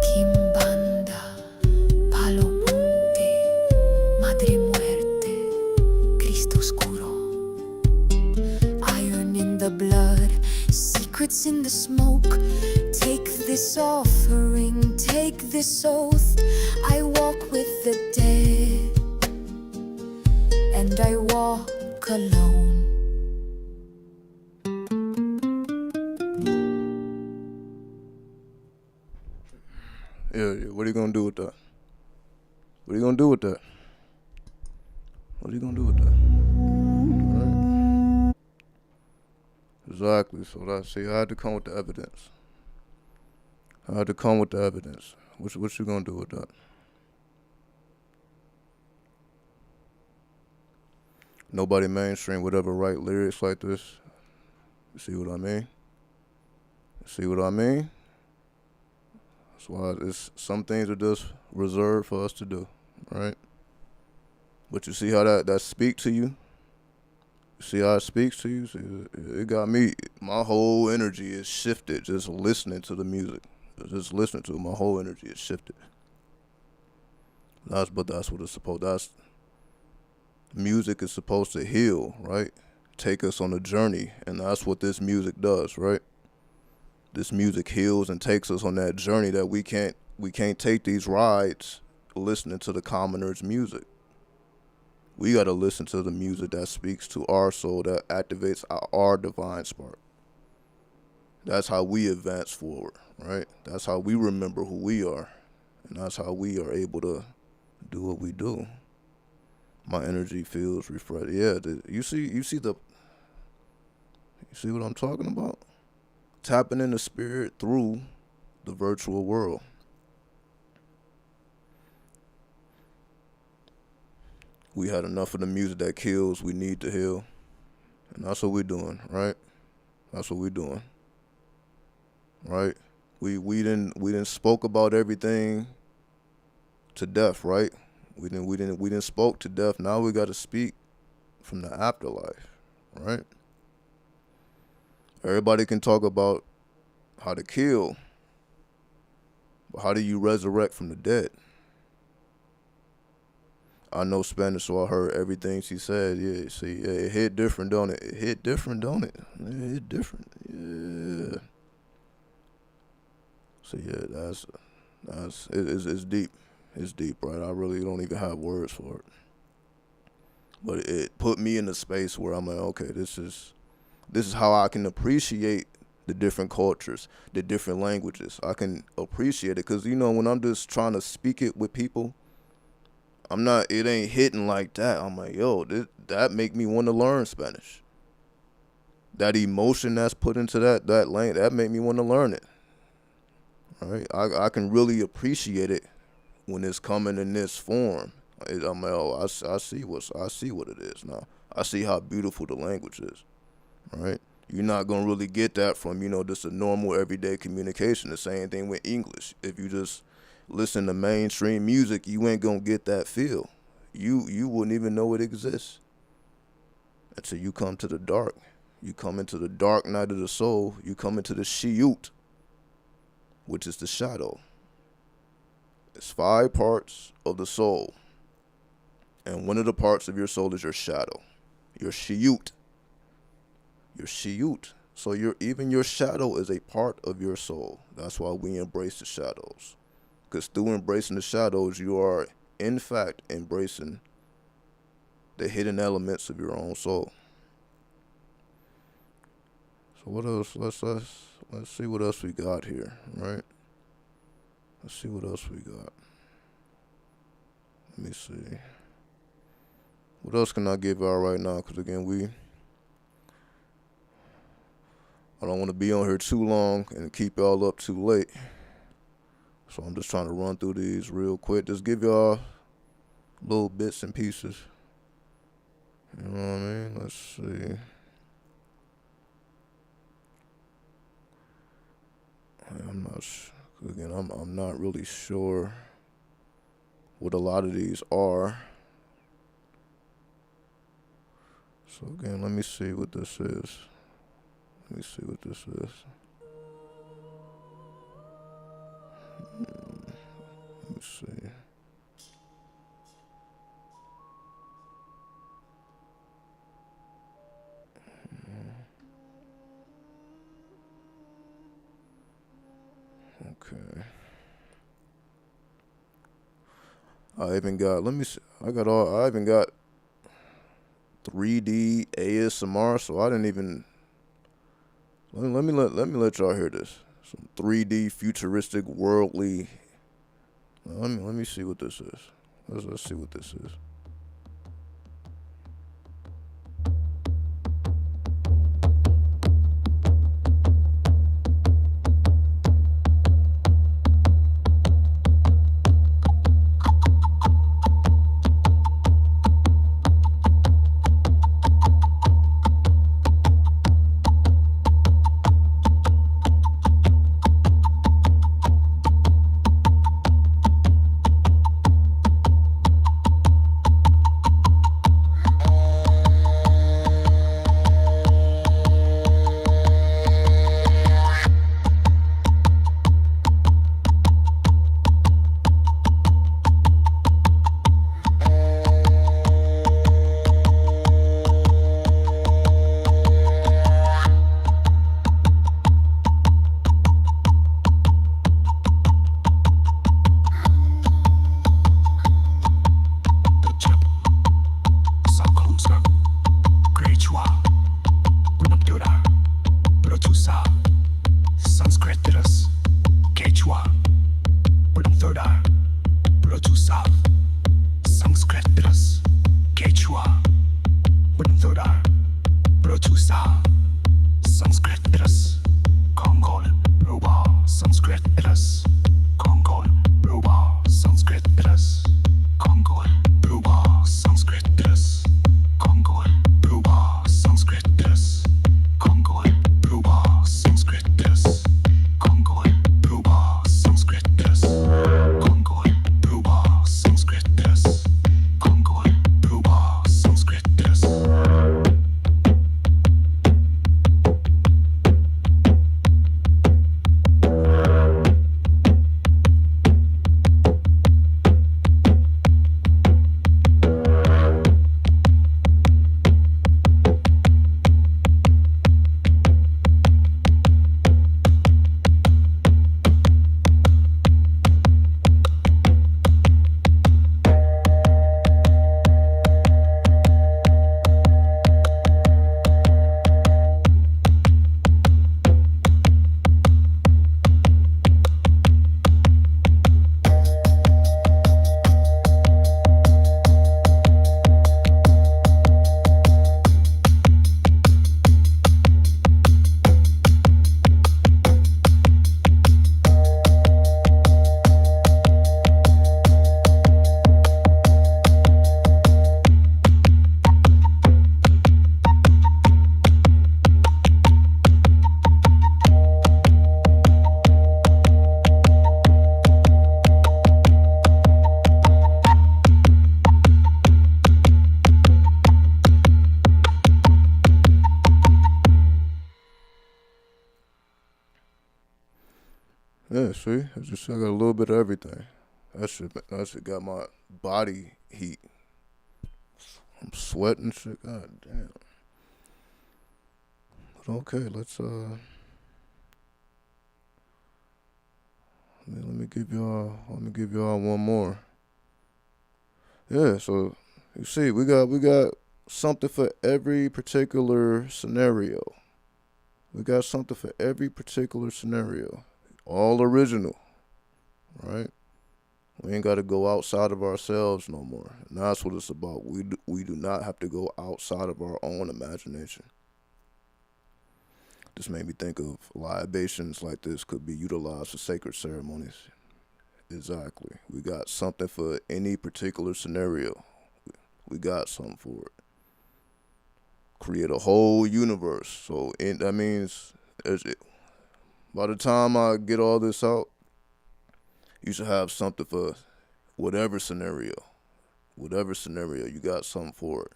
Kimbanda, palo monte, madre muerte, Cristo oscuro. Iron in the blood, secrets in the smoke. Take this offering, take this oath. I walk with the dead, and I walk alone. Yeah, what are you gonna do with that? What are you gonna do with that? What are you gonna do with that? Right. Exactly. So that's, see, I had to come with the evidence. I had to come with the evidence. What you gonna do with that? Nobody mainstream would ever write lyrics like this. You see what I mean? See what I mean? That's why it's some things are just reserved for us to do, right? But you see how that speak to you? You see how it speaks to you? See, it got me, my whole energy is shifted just listening to the music. Just listening to it, my whole energy is shifted. That's what it's supposed, music is supposed to heal, right? Take us on a journey, and that's what this music does, right? This music heals and takes us on that journey that we can't take these rides listening to the commoner's music. We got to listen to the music that speaks to our soul, that activates our divine spark. That's how we advance forward, right? That's how we remember who we are, and that's how we are able to do what we do. My energy feels refreshed. Yeah, you see what I'm talking about? Tapping in the spirit through the virtual world. We had enough of the music that kills. We need to heal, and that's what we're doing, right? That's what we're doing, right? We didn't spoke about everything to death, right? We didn't spoke to death. Now we got to speak from the afterlife, right? Everybody can talk about how to kill, but how do you resurrect from the dead? I know Spanish, so I heard everything she said. Yeah, see, yeah, it hit different, don't it? It hit different, don't it? It hit different. Yeah. So yeah, it's deep. It's deep, right? I really don't even have words for it. But it put me in a space where I'm like, okay, this is how I can appreciate the different cultures, the different languages. I can appreciate it because, when I'm just trying to speak it with people, it ain't hitting like that. I'm like, yo, that make me want to learn Spanish. That emotion that's put into that language, that make me want to learn it. All right, I can really appreciate it when it's coming in this form. I'm like, oh, I see what it is now. I see how beautiful the language is. All right, you're not gonna really get that from just a normal everyday communication. The same thing with English. If you just listen to mainstream music, you ain't gonna get that feel. You wouldn't even know it exists until you come to the dark. You come into the dark night of the soul. You come into the shiut, which is the shadow. It's 5 parts of the soul, and one of the parts of your soul is your shadow, your shiut. Your shiut. So even your shadow is a part of your soul. That's why we embrace the shadows. Because through embracing the shadows, you are, in fact, embracing the hidden elements of your own soul. So what else? Let's see what else we got here, right? Let's see what else we got. Let me see. What else can I give y'all right now? Because, again, I don't want to be on here too long and keep y'all up too late. So I'm just trying to run through these real quick. Just give y'all little bits and pieces. You know what I mean? Let's see. I'm not really sure what a lot of these are. So again, let me see what this is. Let me see what this is. Let me see. Okay. I even got 3D ASMR, so I didn't even let me let y'all hear this. Some 3D futuristic worldly. Let me see what this is. Let's see what this is. Yeah, see, I just I got a little bit of everything. That shit got my body heat. I'm sweating shit. God damn. But okay, let me give y'all one more. Yeah, so you see, we got something for every particular scenario. We got something for every particular scenario. All original, right? We ain't got to go outside of ourselves no more. And that's what it's about. We do not have to go outside of our own imagination. This made me think of libations like this could be utilized for sacred ceremonies. Exactly. We got something for any particular scenario. We got something for it. Create a whole universe. So that means by the time I get all this out, you should have something for whatever scenario. Whatever scenario, you got something for it.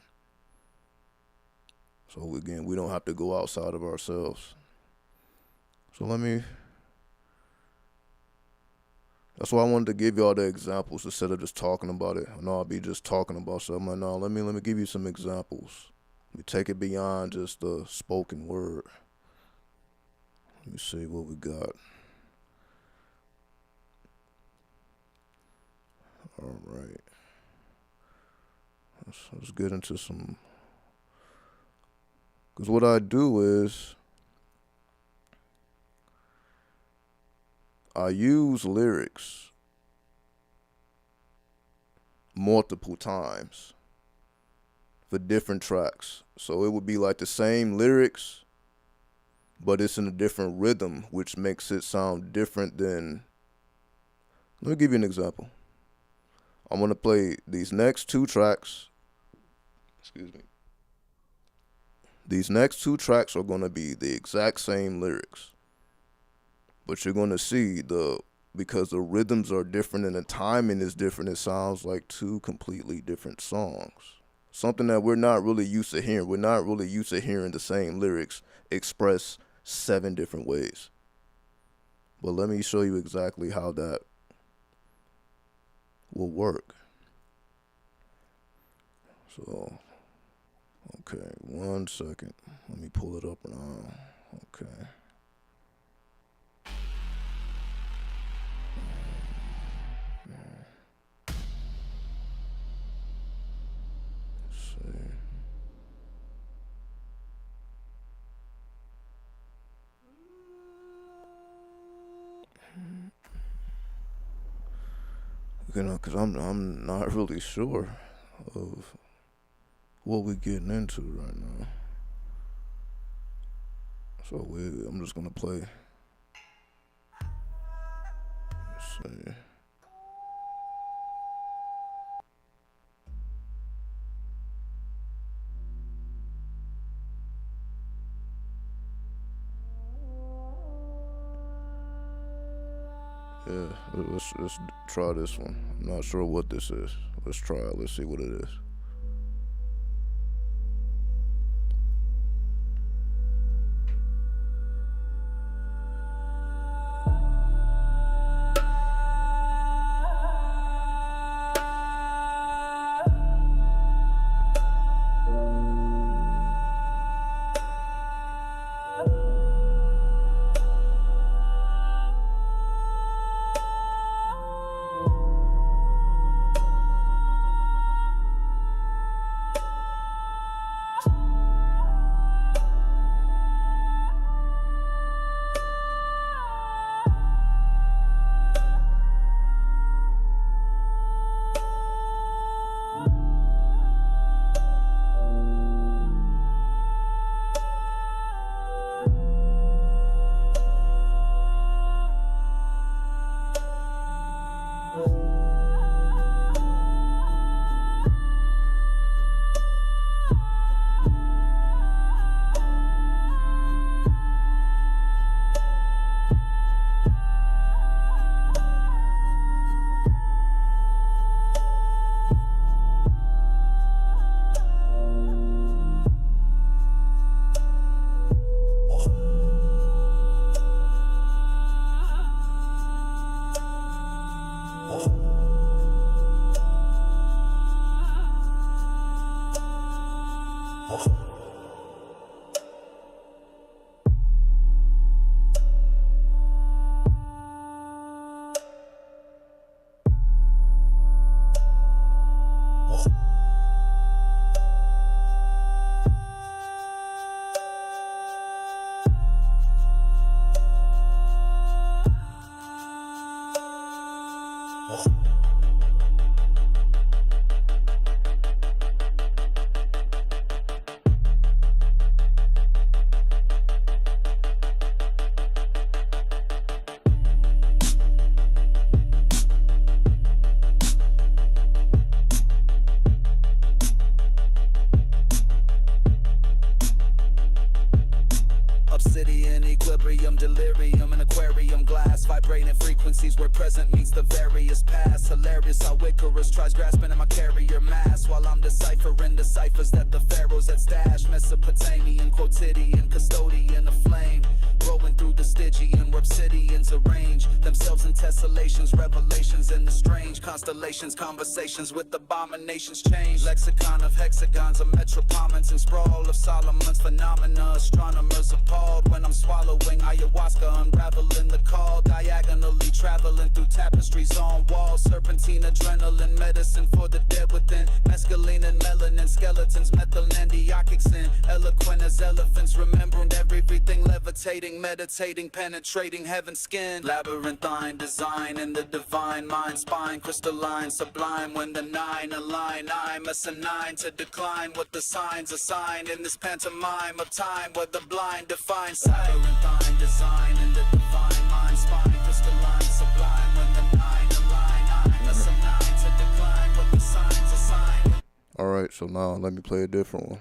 So again, we don't have to go outside of ourselves. So that's why I wanted to give y'all the examples instead of just talking about it. I know I'll be just talking about something. Like, no, let me give you some examples. Let me take it beyond just the spoken word. Let me see what we got. All right. Let's get into some. Because what I do is I use lyrics multiple times for different tracks. So it would be like the same lyrics, but it's in a different rhythm, which makes it sound different than. Let me give you an example. I'm going to play these next two tracks. Excuse me. These next two tracks are going to be the exact same lyrics. But you're going to see because the rhythms are different and the timing is different, it sounds like two completely different songs. Something that we're not really used to hearing. We're not really used to hearing the same lyrics expressed 7 different ways. But let me show you exactly how that will work. So, okay, 1 second. Let me pull it up now. Okay. Because I'm not really sure of what we're getting into right now. So I'm just gonna play. Let's see. Yeah, let's try this one. I'm not sure what this is. Let's try it. Let's see what it is. obsidian, equilibrium, delirium, an aquarium glass, vibrating frequencies where present meets the various past. Hilarious how Icarus tries grasping at my carrier mass, while I'm deciphering the ciphers that the pharaohs had stashed. Mesopotamian, quotidian, custodian of flame, rolling through the Stygian where obsidians arrange themselves in tessellations, revelations in the strange constellations, conversations with abominations change. Lexicon of hexagons, a metropolitan sprawl of Solomon's phenomena. Astronomers appalled when I'm swallowing ayahuasca, unraveling the call, diagonally traveling through tapestries on walls. Serpentine, adrenaline, medicine for the dead within. Mescaline and melanin, skeletons, methylendioxin. Eloquent as elephants, remembering everything, levitating, meditating, penetrating heaven's skin. Labyrinthine design in the divine mind, spine crystalline, sublime when the nine align. I'm asinine to decline what the signs assign in this pantomime of time where the blind define sight. Labyrinthine design in the divine mind, spine crystalline, sublime when the nine align. I'm asinine to decline what the signs assign. Alright, so now let me play a different one.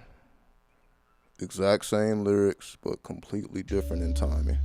Exact same lyrics, but completely different in timing.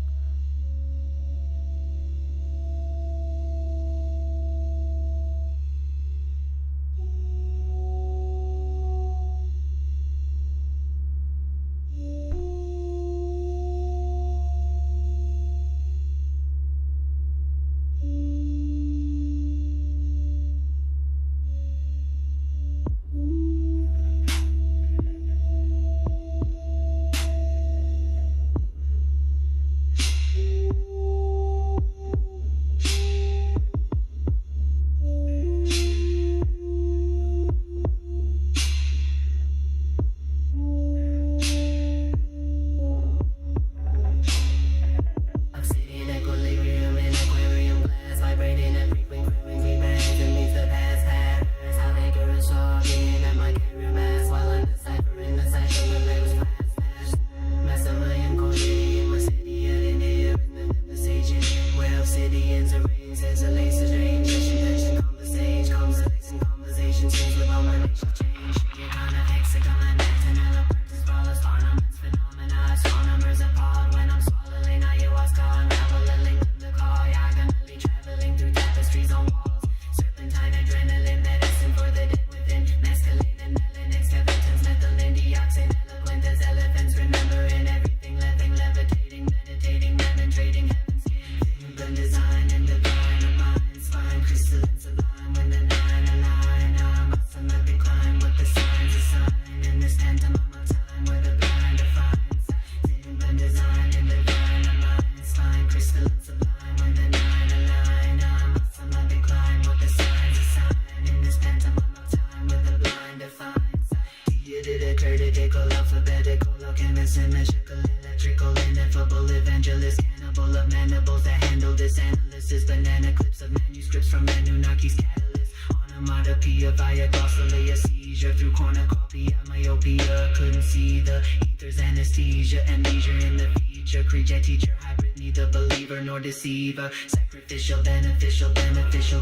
Deceiver, sacrificial, beneficial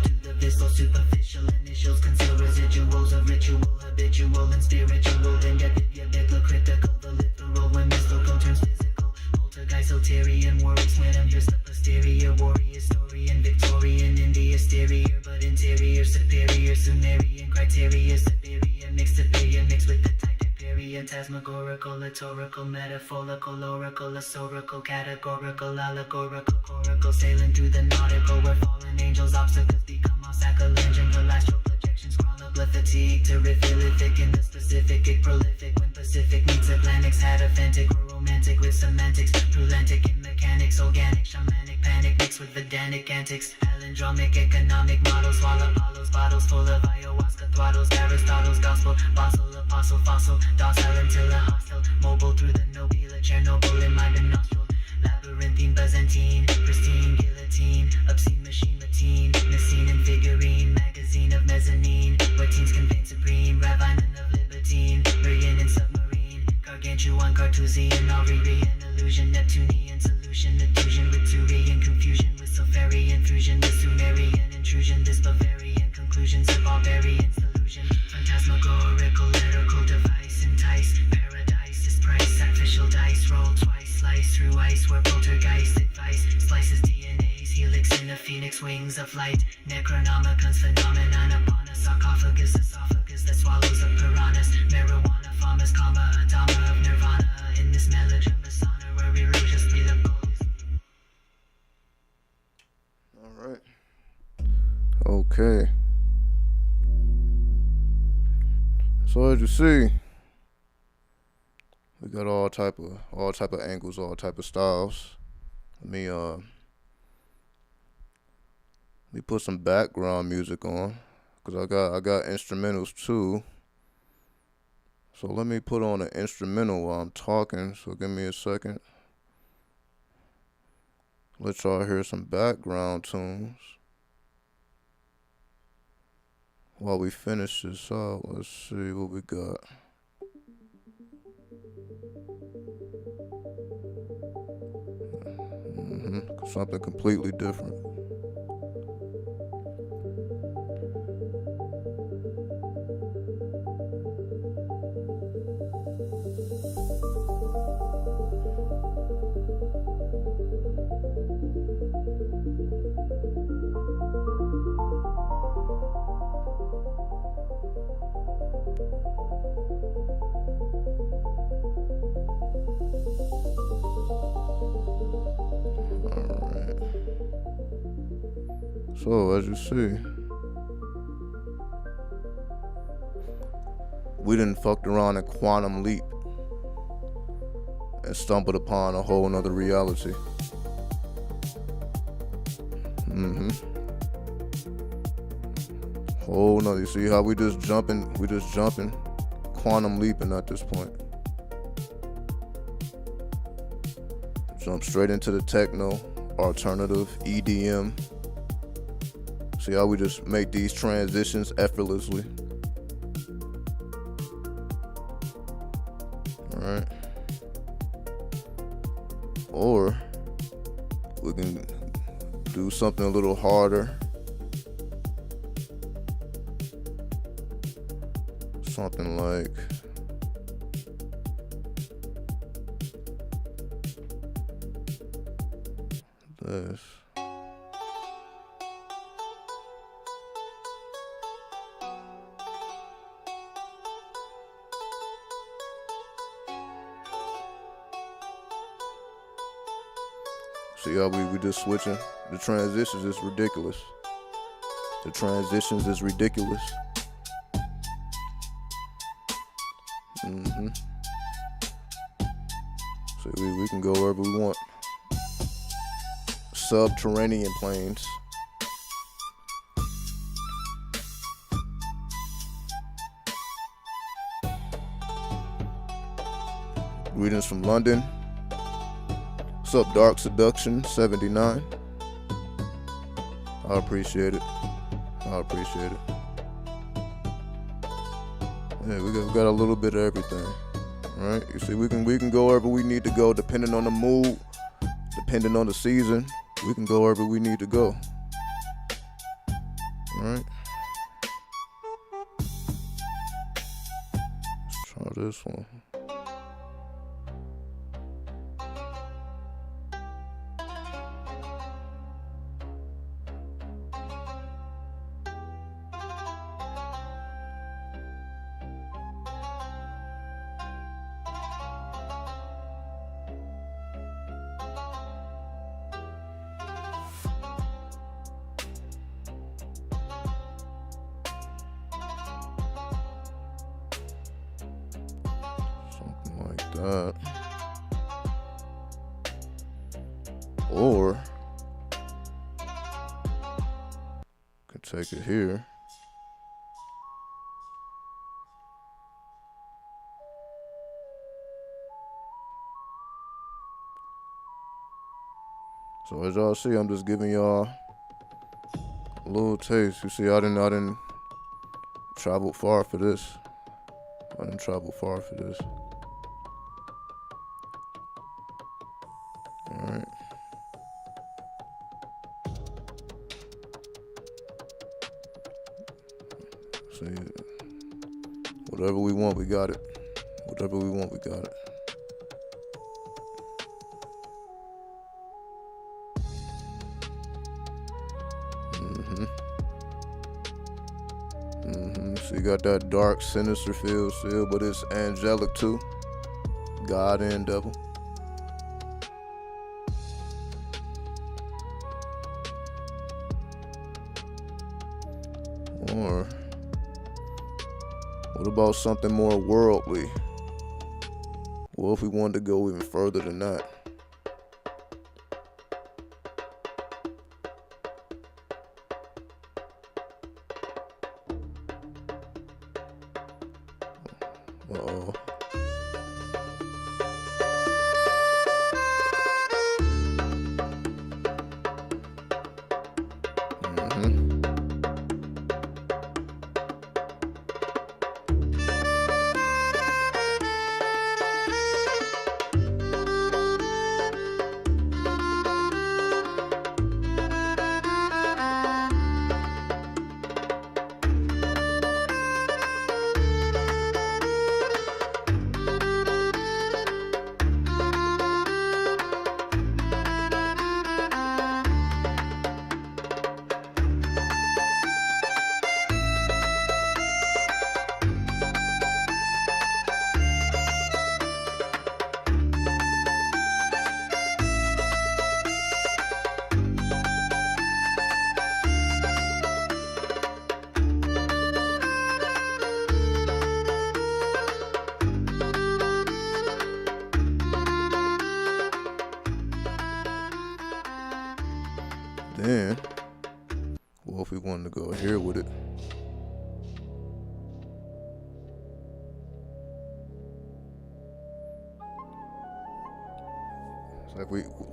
to the visceral, superficial initials, conceal residuals of ritual, habitual and spiritual, then get biblical, the literal, when mystical turns physical, poltergeist, soterian, worries, when I'm just the posterior, warrior, historian, Victorian, in the exterior, but interior, superior, Sumerian, criteria, superior, mixed with the type imperial, tasmagorical, liturgical, metaphorical, oracle, asaurical, categorical, allegorical, coracle, sailing through the nautical, where fallen angels, obstacles become obstacle, engine, celestial projections, chronoblip, fatigue, terrific, in the specific, prolific, when Pacific meets Atlantics, had authentic or romantic with semantics, trulantic in mechanics, organic, shamanic, panic, mixed with Vedanic antics, palindromic, economic models, swallow Apollos, bottles full of ayahuasca, throttles, Aristotle's gospel, fossil, apostle, fossil, docile until a hostile, mobile through the nobile, Chernobyl in my nostril, labyrinthine, Byzantine, pristine, guillotine, obscene machine, Latine, Messine and figurine, magazine of mezzanine, where teens convey supreme, ravine of libertine, brilliant and submarine, gargantuan, Cartesian, Aurelian, illusion, Neptunian, solution, adhesion with Turian, confusion with Sulfurian, fusion with Sumerian, intrusion, this Bavarian, conclusions of barbarian, solution, phantasmagorical, lyrical device, entice, paradise is price, artificial dice, roll twice, slice through ice where poltergeist advice slices DNA's helix in the phoenix wings of light. Necronomicon's phenomenon upon a sarcophagus, esophagus that swallows up piranhas. Marijuana farmers, karma, a dharma of nirvana in this melodrama persona where we religiously the boys. All right. Okay. So as you see, we got all type of angles, all type of styles. Let me put some background music on, cause I got instrumentals too. So let me put on an instrumental while I'm talking. So give me a second. Let y'all hear some background tunes while we finish this out. Let's see what we got. Something completely different. So as you see, we done fucked around in quantum leap and stumbled upon a whole nother reality. Whole nother. You see how we just jumping, quantum leaping at this point. Jump straight into the techno, alternative, EDM. See how we just make these transitions effortlessly. Alright. Or we can do something a little harder. Something like this. See how we just switching? The transitions is ridiculous. The transitions is ridiculous. So we can go wherever we want. Subterranean planes. Greetings from London. What's up, Dark Seduction 79? I appreciate it. Yeah, we got a little bit of everything. All right, you see, we can go wherever we need to go, depending on the mood, depending on the season. We can go wherever we need to go. All right. Let's try this one. That. Or can take it here. So as y'all see, I'm just giving y'all a little taste. You see, I didn't travel far for this. Alright. See, whatever we want, we got it. So you got that dark, sinister feel still, but it's angelic too. God and devil. Or what about something more worldly? What if we wanted to go even further than that? Uh-oh. Then, what if we wanted to go here with it?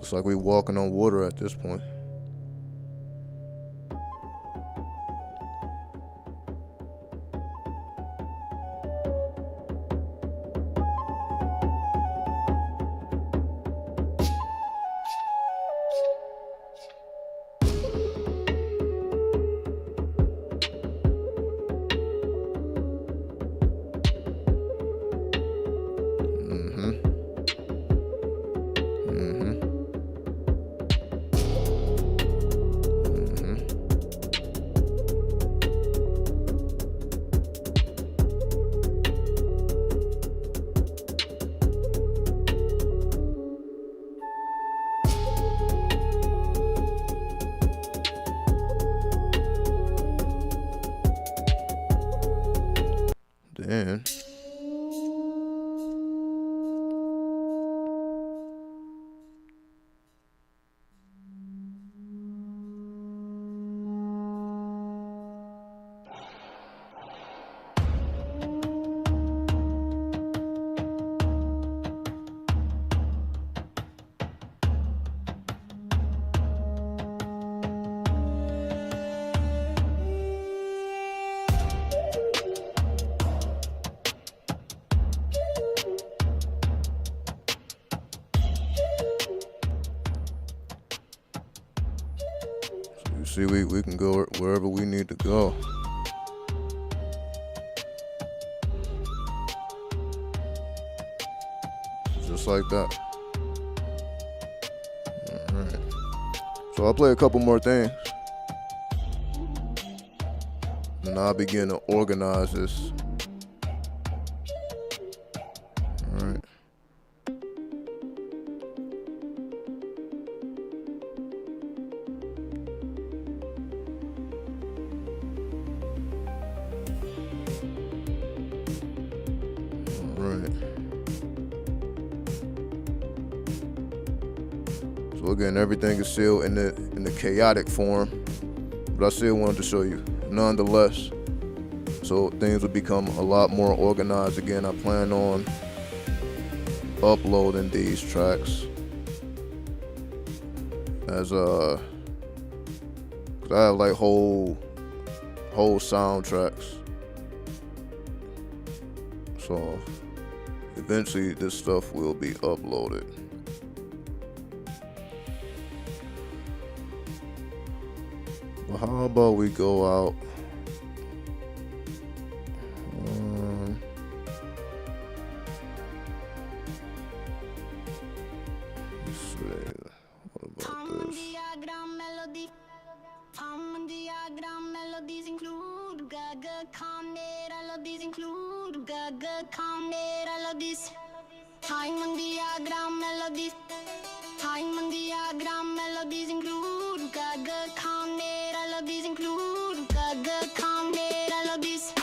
It's like we walking on water at this point. Then you see, we can go wherever we need to go. Just like that. Alright. So I'll play a couple more things. And I'll begin to organize this. Alright. Alright. So again, everything is still in the chaotic form, but I still wanted to show you nonetheless. So things will become a lot more organized again. I plan on uploading these tracks as 'cause I have like whole soundtracks. So eventually this stuff will be uploaded. Well, how about we go out? Let's see. What about this? Common diagram melodies include Gaga counted. I love these include Gaga counted. I love these. Time on diagram melodies. Time on diagram melodies include Gaga counted. I love these include Gaga counted. I love these.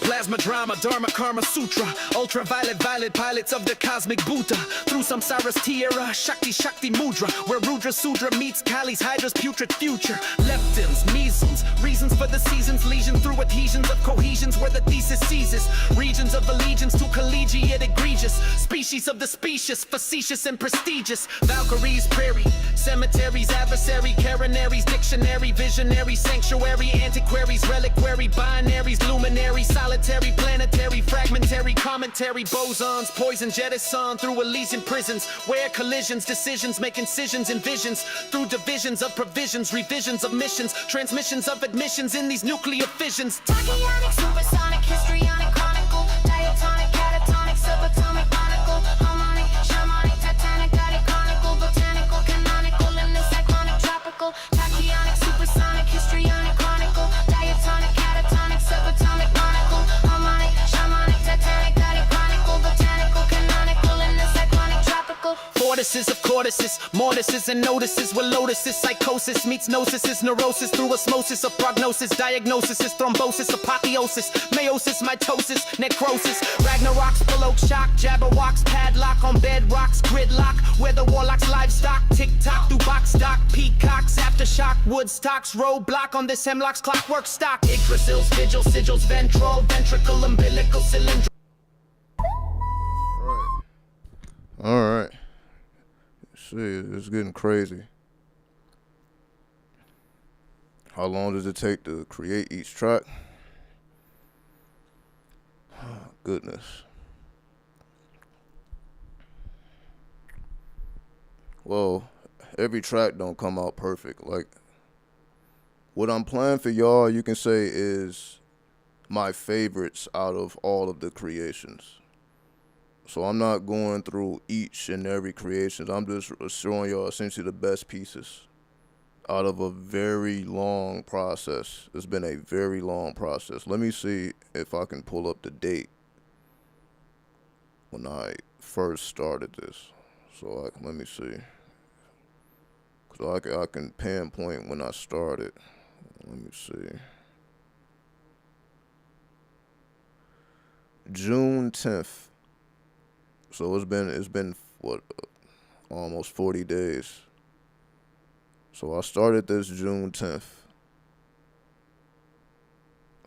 Plasma drama, Dharma, Karma Sutra. Ultraviolet, violet pilots of the cosmic Buddha. Through samsara's tiara, Shakti, Shakti Mudra. Where Rudra Sudra meets Kali's Hydra's putrid future. Leptins, measles, reasons for the seasons. Lesion through adhesions of cohesions where the thesis seizes. Regions of allegiance to collegiate egregious. Species of the specious, facetious and prestigious. Valkyries, prairie, cemeteries, adversary, coronaries, dictionary, visionary, sanctuary, antiquaries, reliquary, binaries, luminary, solitary, planetary, fragmentary, commentary, bosons, poison jettison through Elysian prisons, where collisions, decisions make incisions and visions, through divisions of provisions, revisions of missions, transmissions of admissions in these nuclear fissions. Tachyonic, supersonic, histrionic, chronicle, diatonic, catatonic, subatomic, monocle, harmonic, shamanic, titanic, iconical, botanical, canonical, in the cyclonic, tropical. Tachyonic, supersonic, histrionic, chronicle, diatonic, catatonic, subatomic, monocle, harmonic, shamanic, titanic, iconical, botanical, canonical, in the cyclonic, tropical. Vortices of cortices, mortices and notices where lotuses, psychosis meets gnosis, neurosis through osmosis of prognosis, diagnosis is thrombosis, apotheosis, meiosis, mitosis, necrosis, Ragnarok's below shock, jabberwocks, padlock on bedrocks, gridlock, where the warlocks livestock, tick-tock through box stock, peacocks, aftershock, woodstocks, roadblock on this hemlock's clockwork stock, Yggdrasil's vigil, sigils, ventral, ventricle, umbilical, cylindrical. All right. See, it's getting crazy. How long does it take to create each track? Oh, goodness. Well, every track don't come out perfect. Like, what I'm playing for y'all, you can say, is my favorites out of all of the creations. So I'm not going through each and every creation. I'm just showing y'all essentially the best pieces out of a very long process. It's been a very long process. Let me see if I can pull up the date when I first started this. So let me see. Because I can pinpoint when I started. Let me see. June 10th. So it's been what, almost 40 days. So I started this June 10th.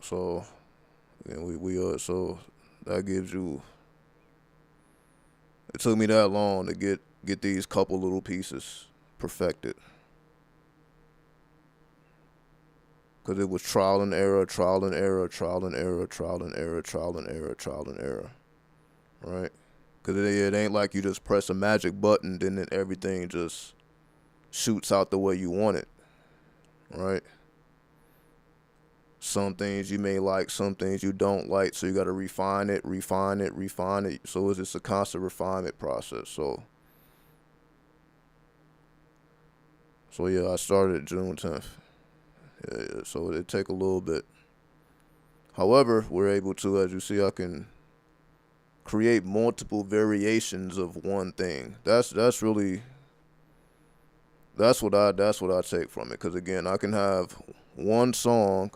So yeah, so that gives you. It took me that long to get these couple little pieces perfected. Cause it was trial and error, trial and error, trial and error, trial and error, trial and error, trial and error, right? Cause it ain't like you just press a magic button, then everything just shoots out the way you want it, right? Some things you may like, some things you don't like, so you gotta refine it. So it's just a constant refinement process. So yeah, I started June 10th. Yeah, so it take a little bit. However, we're able to, as you see, I can create multiple variations of one thing. That's what I take from it. Because again, I can have one song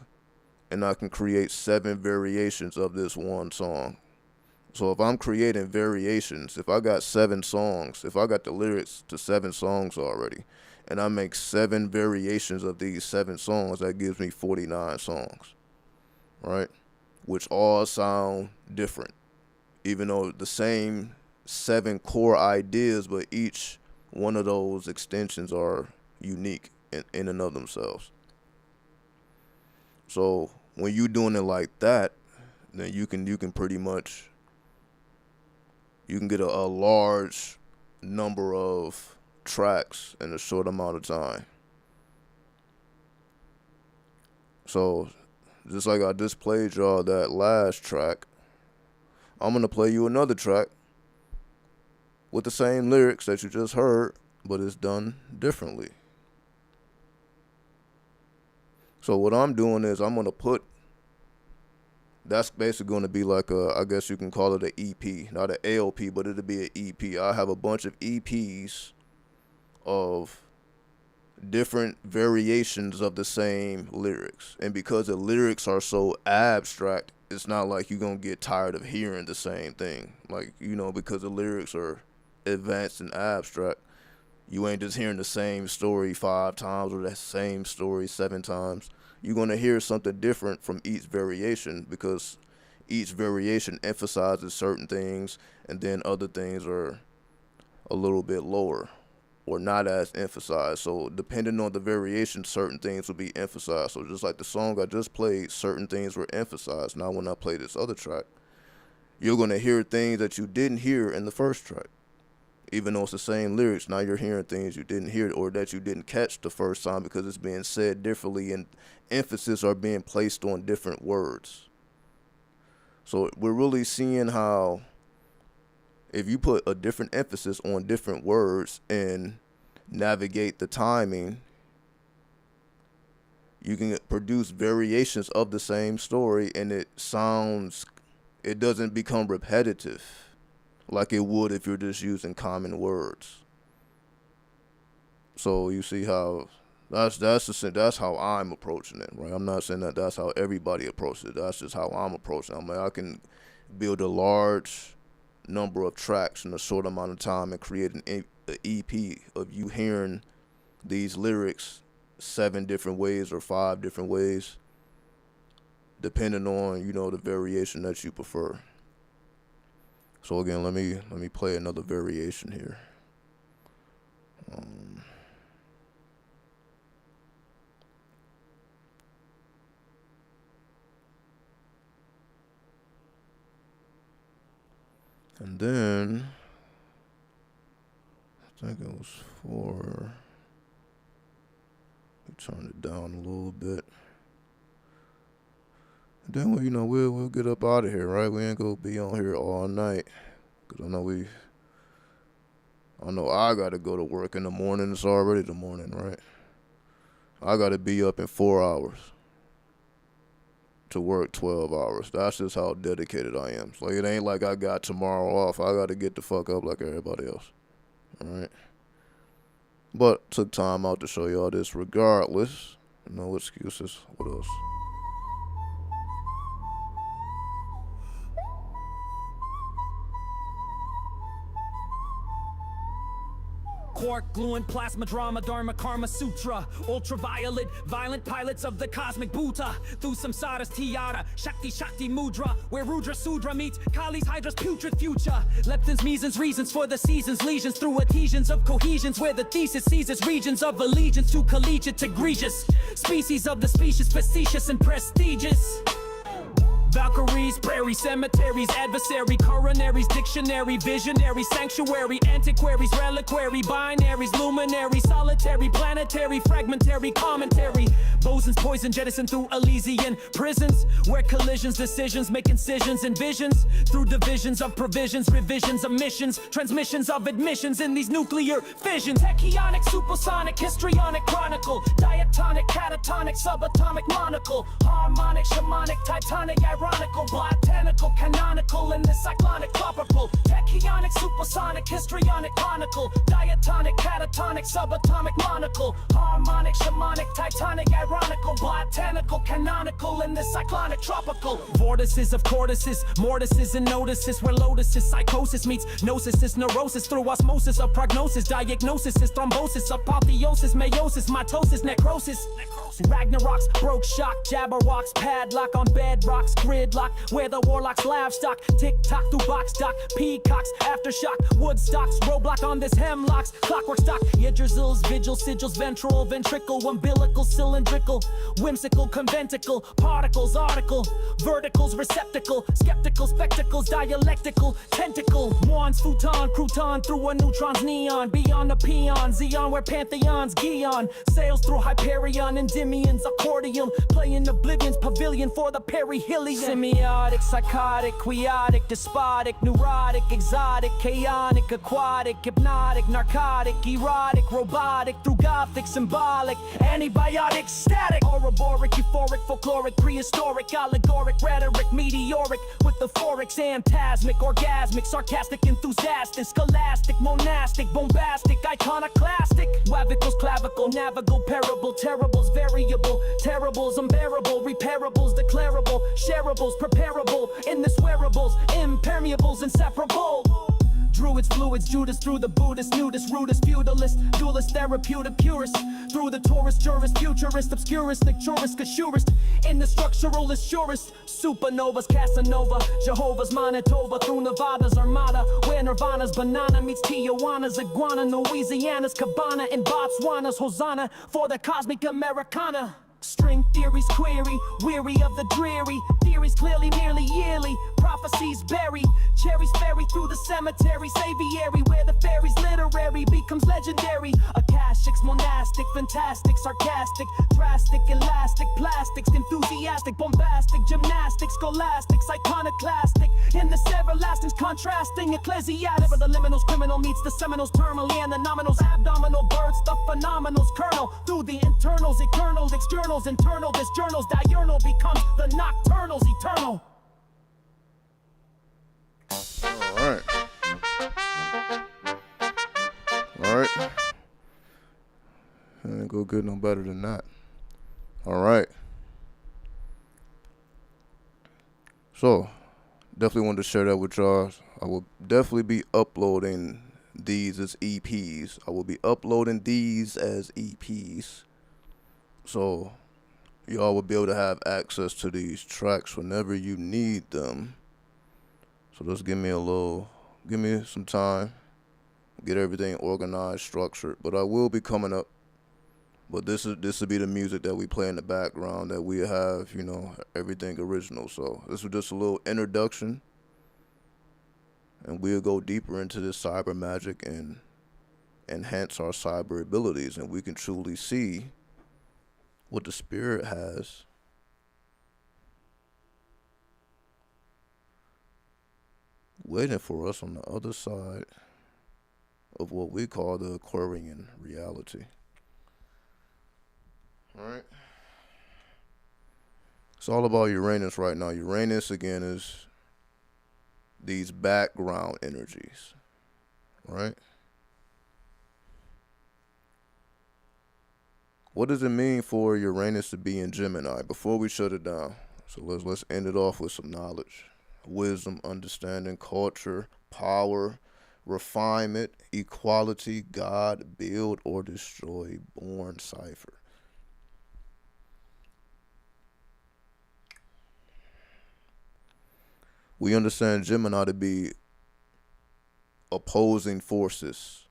and I can create 7 variations of this one song. So if I'm creating variations, if I got 7 songs, if I got the lyrics to 7 songs already, and I make 7 variations of these 7 songs, that gives me 49 songs, right? Which all sound different, even though the same 7 core ideas, but each one of those extensions are unique in and of themselves. So when you're doing it like that, then you can pretty much you can get a large number of tracks in a short amount of time. So, just like I just played y'all that last track, I'm gonna play you another track with the same lyrics that you just heard, but it's done differently. So what I'm doing is I'm gonna put, that's basically gonna be like I guess you can call it an EP, not an ALP, but it'll be an EP. I have a bunch of EPs of different variations of the same lyrics. And because the lyrics are so abstract, it's not like you're gonna get tired of hearing the same thing. Like, because the lyrics are advanced and abstract, you ain't just hearing the same story 5 times or the same story 7 times. You're gonna hear something different from each variation, because each variation emphasizes certain things, and then other things are a little bit lower or not as emphasized. So depending on the variation, certain things will be emphasized. So just like the song I just played, certain things were emphasized. Now when I play this other track, you're going to hear things that you didn't hear in the first track. Even though it's the same lyrics, now you're hearing things you didn't hear or that you didn't catch the first time, because it's being said differently and emphasis are being placed on different words. So we're really seeing how if you put a different emphasis on different words and navigate the timing, you can produce variations of the same story, and it doesn't become repetitive like it would if you're just using common words. So you see how that's how I'm approaching it, right? I'm not saying that that's how everybody approaches it. That's just how I'm approaching it. I mean, I can build a large number of tracks in a short amount of time and create an EP of you hearing these lyrics 7 different ways or 5 different ways, depending on the variation that you prefer. So again, let me play another variation here. And then I think it was for, we turned it down a little bit. And then we'll get up out of here, right? We ain't gonna be on here all night, cause I know I gotta go to work in the morning. It's already the morning, right? I gotta be up in 4 hours to work 12 hours. That's just how dedicated I am. So it ain't like I got tomorrow off. I gotta get the fuck up like everybody else. Alright. But took time out to show y'all this regardless. No excuses. What else? Quark, gluing plasma drama, dharma, karma, sutra. Ultraviolet, violent pilots of the cosmic Bhuta. Through samsara's tiara, Shakti, Shakti mudra. Where Rudra Sudra meets Kali's Hydra's putrid future. Leptons, mesons, reasons for the seasons. Legions through adhesions of cohesions. Where the thesis seizes regions of allegiance to collegiate to egregious. Species of the species, facetious and prestigious. Valkyries, prairie cemeteries, adversary, coronaries, dictionary, visionary, sanctuary, antiquaries, reliquary, binaries, luminary, solitary, planetary, fragmentary, commentary. Bosons, poison, jettisoned through Elysian prisons, where collisions, decisions make incisions and visions. Through divisions of provisions, revisions of missions, transmissions of admissions in these nuclear fissions. Tachyonic, supersonic, histrionic, chronicle, diatonic, catatonic, subatomic, monocle, harmonic, shamanic, titanic, ironical, botanical, canonical, in the cyclonic, tropical, tachyonic, supersonic, histrionic, chronicle, diatonic, catatonic, subatomic, monocle, harmonic, shamanic, titanic, ironical, botanical, canonical, in the cyclonic, tropical. Vortices of cortices, mortices and notices, where lotuses, psychosis meets gnosis is neurosis, through osmosis of prognosis, diagnosis is thrombosis, apotheosis, meiosis, mitosis, necrosis. Ragnaroks, broke shock, jabberwocks, padlock on bedrocks, gridlock, where the warlocks livestock, tick-tock through box dock, peacocks, aftershock, woodstocks, roadblock on this hemlocks, clockwork stock, Yggdrasil's vigil, sigils, ventral, ventricle, umbilical, cylindrical, whimsical, conventical, particles, article, verticals, receptacle, skeptical, spectacles, dialectical, tentacle, wands, futon, crouton, through a neutron's neon, beyond the peon, Xeon, where pantheons, Gion, sails through Hyperion, Endymion's accordion, playing oblivion's pavilion for the perihelion. Semiotic, psychotic, quiotic, despotic, neurotic, exotic, chaotic, aquatic, hypnotic, narcotic, erotic, robotic, through gothic, symbolic, antibiotic, static, oroboric, euphoric, folkloric, prehistoric, allegoric, rhetoric, meteoric, with the phorics, phantasmic, orgasmic, sarcastic, enthusiastic, scholastic, monastic, bombastic, iconoclastic, wavicles, clavicle, navigal, parable, terribles, variable, terribles, unbearable, reparables, declarable, shareables, preparable, in this wearables, impermeables, inseparable. Druids, fluids, Judas through the Buddhist, nudist, rudist, feudalist, dualist, therapeutic, purist, through the Taurus, jurist, futurist, obscuristic, jurist, assurist, in the structuralist, surest, supernovas, Casanova, Jehovah's Manitoba, through Nevada's Armada, where Nirvana's banana meets Tijuana's iguana, Louisiana's cabana, and Botswana's Hosanna for the cosmic Americana. String theories query, weary of the dreary, theories clearly nearly yearly, prophecies bury, cherries ferry through the cemetery, aviary, where the fairies literary becomes legendary. Akashics, monastic, fantastic, sarcastic, drastic, elastic, plastics, enthusiastic, bombastic, gymnastics, scholastics, iconoclastic, in the everlasting's contrasting, ecclesiastic, where the liminals, criminal meets the Seminoles, terminally, and the nominals, abdominal birds, the phenomenals, kernel, through the internals, eternals, externals, internal, this journal's diurnal becomes the nocturnal's eternal. All right. Ain't go good no better than that. All right. So, definitely wanted to share that with y'all. I will definitely be uploading these as EPs. I will be uploading these as EPs. So, y'all will be able to have access to these tracks whenever you need them. So just give me some time, get everything organized, structured. But I will be coming up. But this will be the music that we play in the background, that we have, everything original. So this was just a little introduction, and we'll go deeper into this cyber magic and enhance our cyber abilities, and we can truly see what the spirit has waiting for us on the other side of what we call the Aquarian reality. All right. It's all about Uranus right now. Uranus, again, is these background energies, right? What does it mean for Uranus to be in Gemini? Before we shut it down, so let's end it off with some knowledge, wisdom, understanding, culture, power, refinement, equality, God, build or destroy, born cipher. We understand Gemini to be opposing forces.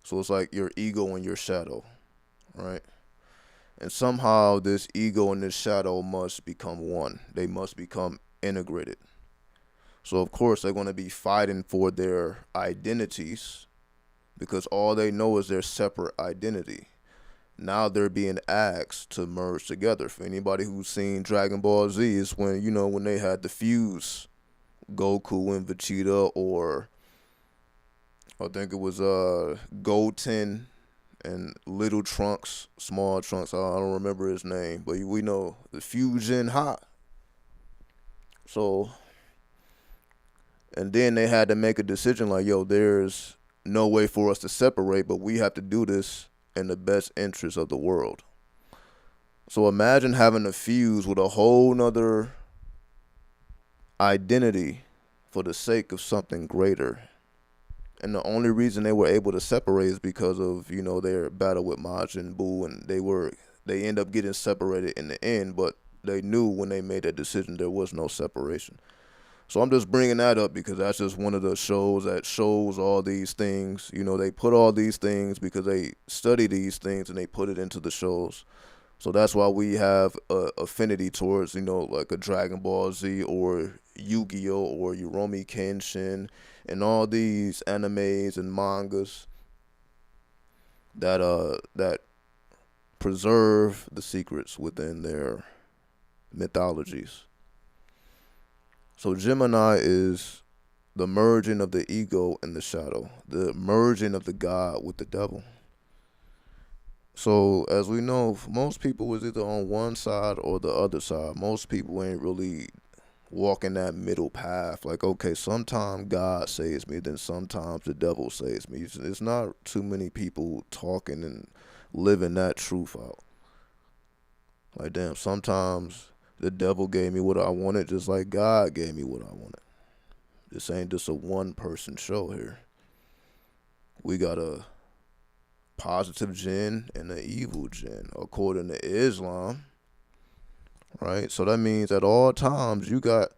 So it's like your ego and your shadow, right? And somehow this ego and this shadow must become one. They must become integrated. So of course they're going to be fighting for their identities, because all they know is their separate identity. Now they're being asked to merge together. For anybody who's seen Dragon Ball Z, it's when they had to fuse Goku and Vegeta, or I think it was Goten and Little Trunks, Small Trunks. I don't remember his name, but we know the fusion hot. So, and then they had to make a decision like, there's no way for us to separate, but we have to do this in the best interest of the world. So imagine having to fuse with a whole nother identity for the sake of something greater. And the only reason they were able to separate is because of, their battle with Majin Buu, and they end up getting separated in the end, but they knew when they made that decision there was no separation. So I'm just bringing that up because that's just one of the shows that shows all these things. You know, they put all these things because they study these things and they put it into the shows. So that's why we have a affinity towards, you know, like a Dragon Ball Z or Yu-Gi-Oh or Yorumi Kenshin and all these animes and mangas that preserve the secrets within their mythologies. So Gemini is the merging of the ego and the shadow, the merging of the God with the devil. So as we know, most people is either on one side or the other side. Most people ain't really walking that middle path. Like, okay, sometimes God saves me, then sometimes the devil saves me. It's not too many people talking and living that truth out. Like, damn, sometimes the devil gave me what I wanted just like God gave me what I wanted. This ain't just a one-person show here. We got a positive jinn and an evil jinn, according to Islam, right? So that means at all times you got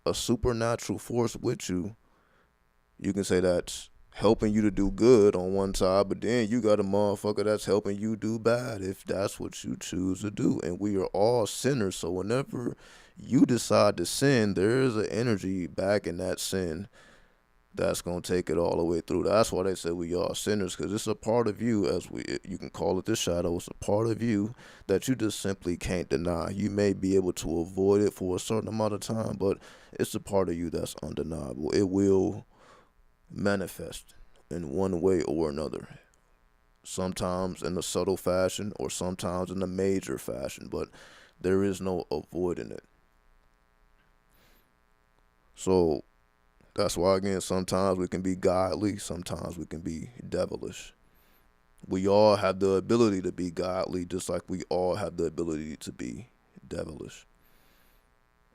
a supernatural force with you. You can say that's helping you to do good on one side, but then you got a motherfucker that's helping you do bad if that's what you choose to do. And we are all sinners, so whenever you decide to sin, there is an energy back in that sin that's going to take it all the way through. That's why they say we are sinners, because it's a part of you, as you can call it the shadow. It's a part of you that you just simply can't deny. You may be able to avoid it for a certain amount of time, but it's a part of you that's undeniable. It will manifest in one way or another, sometimes in a subtle fashion or sometimes in a major fashion, but there is no avoiding it. So that's why, again, sometimes we can be godly, sometimes we can be devilish. We all have the ability to be godly, just like we all have the ability to be devilish.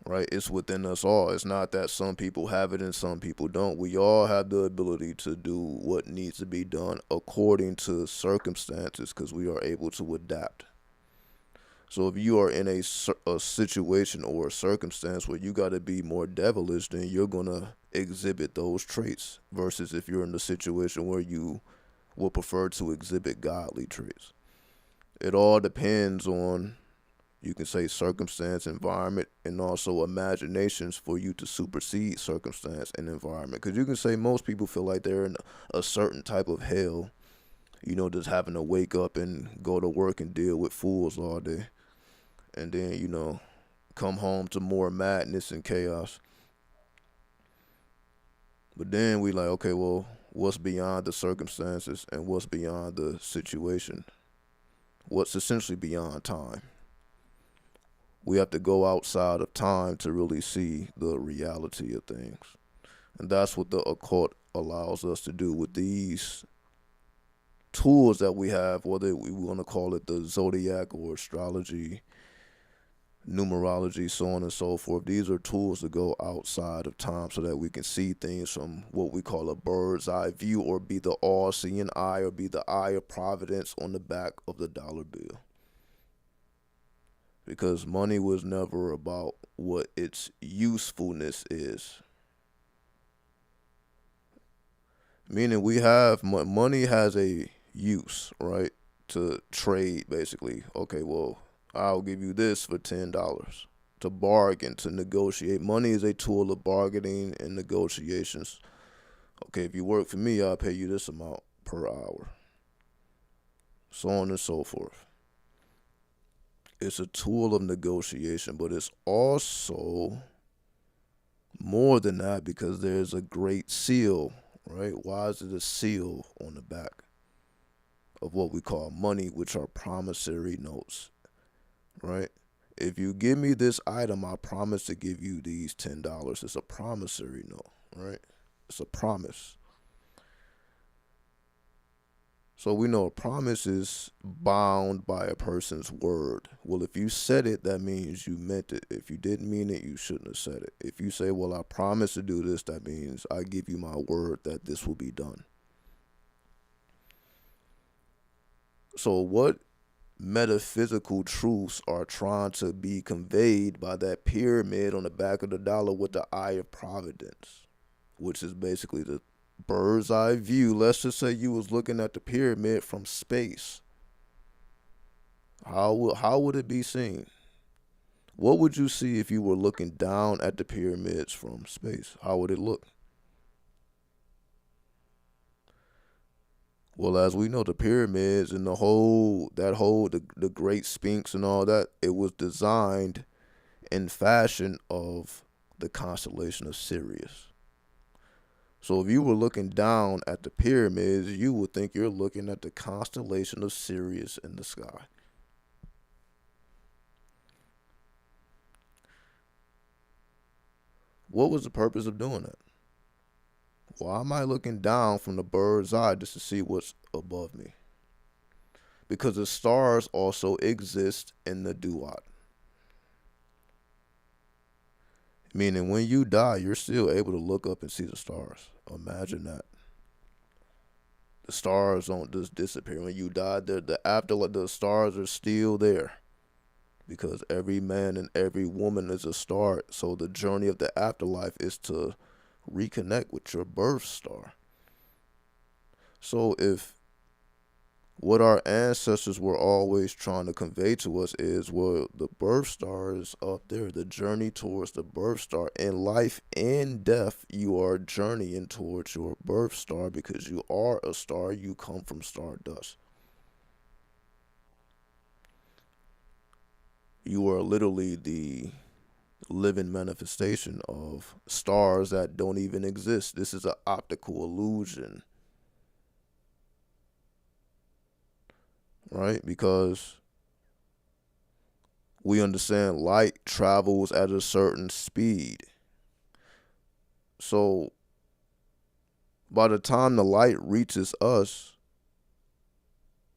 Right? It's within us all. It's not that some people have it and some people don't. We all have the ability to do what needs to be done according to circumstances, because we are able to adapt. So if you are in a situation or a circumstance where you got to be more devilish, then you're going to exhibit those traits, versus if you're in a situation where you will prefer to exhibit godly traits. It all depends on, you can say, circumstance, environment, and also imaginations for you to supersede circumstance and environment. Because you can say most people feel like they're in a certain type of hell, you know, just having to wake up and go to work and deal with fools all day. And then, you know, come home to more madness and chaos. But then we like, okay, well, what's beyond the circumstances and what's beyond the situation? What's essentially beyond time? We have to go outside of time to really see the reality of things. And that's what the occult allows us to do with these tools that we have, whether we want to call it the zodiac or astrology, numerology, so on and so forth. These are tools to go outside of time so that we can see things from what we call a bird's eye view, or be the all-seeing eye, or be the eye of providence on the back of the dollar bill. Because money was never about what its usefulness is. Meaning we have, money has a use, right? To trade, basically. Okay, well, I'll give you this for $10. To bargain, to negotiate. Money is a tool of bargaining and negotiations. Okay, if you work for me, I'll pay you this amount per hour. So on and so forth. It's a tool of negotiation, but it's also more than that, because there's a great seal, right? Why is it a seal on the back of what we call money, which are promissory notes? Right? If you give me this item, I promise to give you these $10. It's a promissory note, right? It's a promise. So we know a promise is bound by a person's word. Well, if you said it, that means you meant it. If you didn't mean it, you shouldn't have said it. If you say, well, I promise to do this, that means I give you my word that this will be done. So what metaphysical truths are trying to be conveyed by that pyramid on the back of the dollar with the eye of providence, which is basically the bird's eye view. Let's just say you was looking at the pyramid from space. How would it be seen? What would you see if you were looking down at the pyramids from space? How would it look? Well, as we know, the pyramids and the Great Sphinx and all that, it was designed in fashion of the constellation of Sirius. So if you were looking down at the pyramids, you would think you're looking at the constellation of Sirius in the sky. What was the purpose of doing that? Why am I looking down from the bird's eye just to see what's above me? Because the stars also exist in the duat. Meaning when you die, you're still able to look up and see the stars. Imagine that. The stars don't just disappear. When you die, the afterlife, the stars are still there. Because every man and every woman is a star. So the journey of the afterlife is to reconnect with your birth star. So if what our ancestors were always trying to convey to us is, well, the birth star is up there, the journey towards the birth star. In life and death, you are journeying towards your birth star because you are a star. You come from stardust. You are literally the living manifestation of stars that don't even exist. This is an optical illusion, right? Because we understand light travels at a certain speed. So by the time the light reaches us,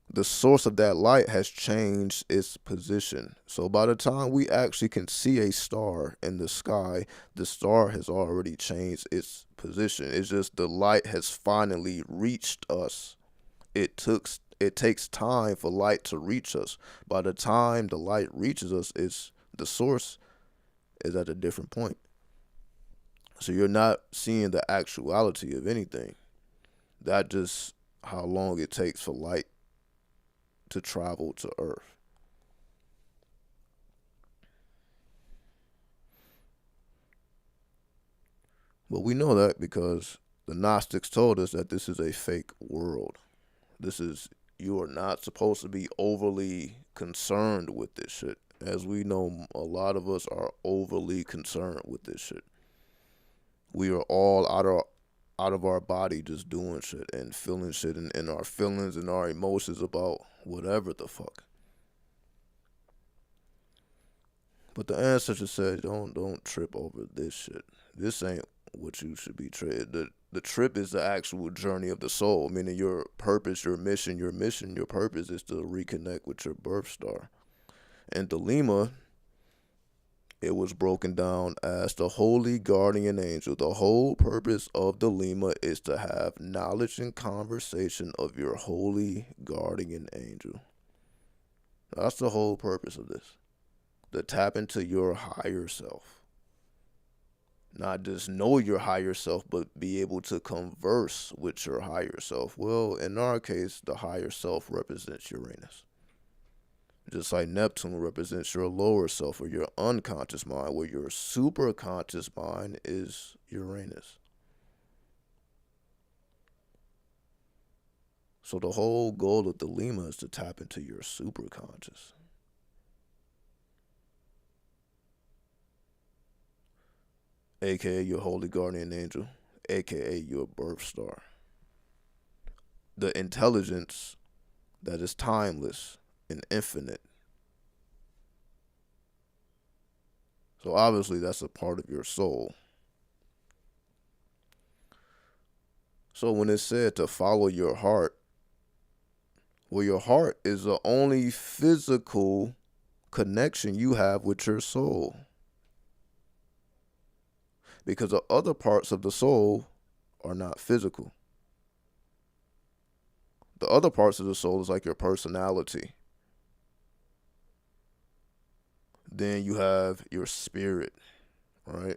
the source of that light has changed its position. So by the time we actually can see a star in the sky, the star has already changed its position. It's just the light has finally reached us. It takes time for light to reach us. By the time the light reaches us, the source is at a different point. So you're not seeing the actuality of anything. That just how long it takes for light to travel to Earth. But we know that because the Gnostics told us that this is a fake world. You are not supposed to be overly concerned with this shit. As we know, a lot of us are overly concerned with this shit. We are all out of our body just doing shit and feeling shit and our feelings and our emotions about whatever the fuck. But the ancestors said, don't trip over this shit. This ain't what you should be tripping. The trip is the actual journey of the soul, meaning your purpose, your purpose is to reconnect with your birth star. And the Lima, it was broken down as the holy guardian angel. The whole purpose of the Lima is to have knowledge and conversation of your holy guardian angel. That's the whole purpose of this. To tap into your higher self. Not just know your higher self, but be able to converse with your higher self. Well, in our case, the higher self represents Uranus. Just like Neptune represents your lower self or your unconscious mind, where your superconscious mind is Uranus. So the whole goal of the Lima is to tap into your superconscious. AKA your holy guardian angel, AKA your birth star. The intelligence that is timeless and infinite. So obviously that's a part of your soul. So when it's said to follow your heart, well, your heart is the only physical connection you have with your soul. Because the other parts of the soul are not physical. The other parts of the soul is like your personality, Then you have your spirit, right?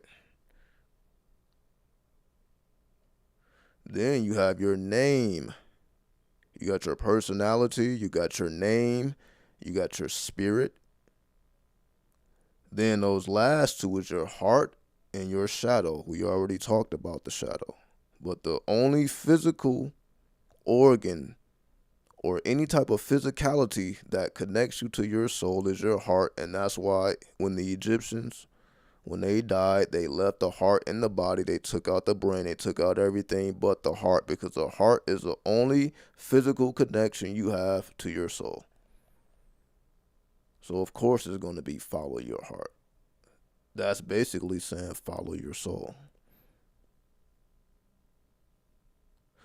Then you have your name. You got your personality, you got your name, you got your spirit. Then those last two is your heart and your shadow. We already talked about the shadow. But the only physical organ or any type of physicality that connects you to your soul is your heart. And that's why when the Egyptians, when they died, they left the heart in the body. They took out the brain. They took out everything but the heart, because the heart is the only physical connection you have to your soul. So, of course, it's going to be follow your heart. That's basically saying follow your soul.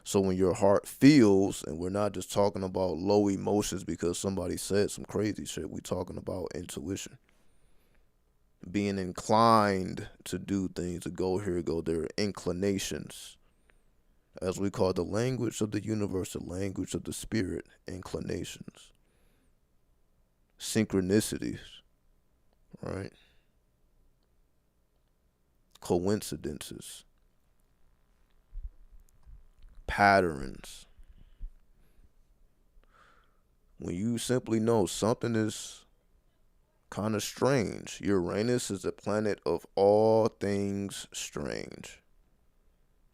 So when your heart feels, and we're not just talking about low emotions because somebody said some crazy shit, we're talking about intuition. Being inclined to do things, to go here, go there, inclinations. As we call the language of the universe, the language of the spirit, inclinations. Synchronicities, right? Coincidences. Patterns. When you simply know something is kind of strange. Uranus is a planet of all things strange.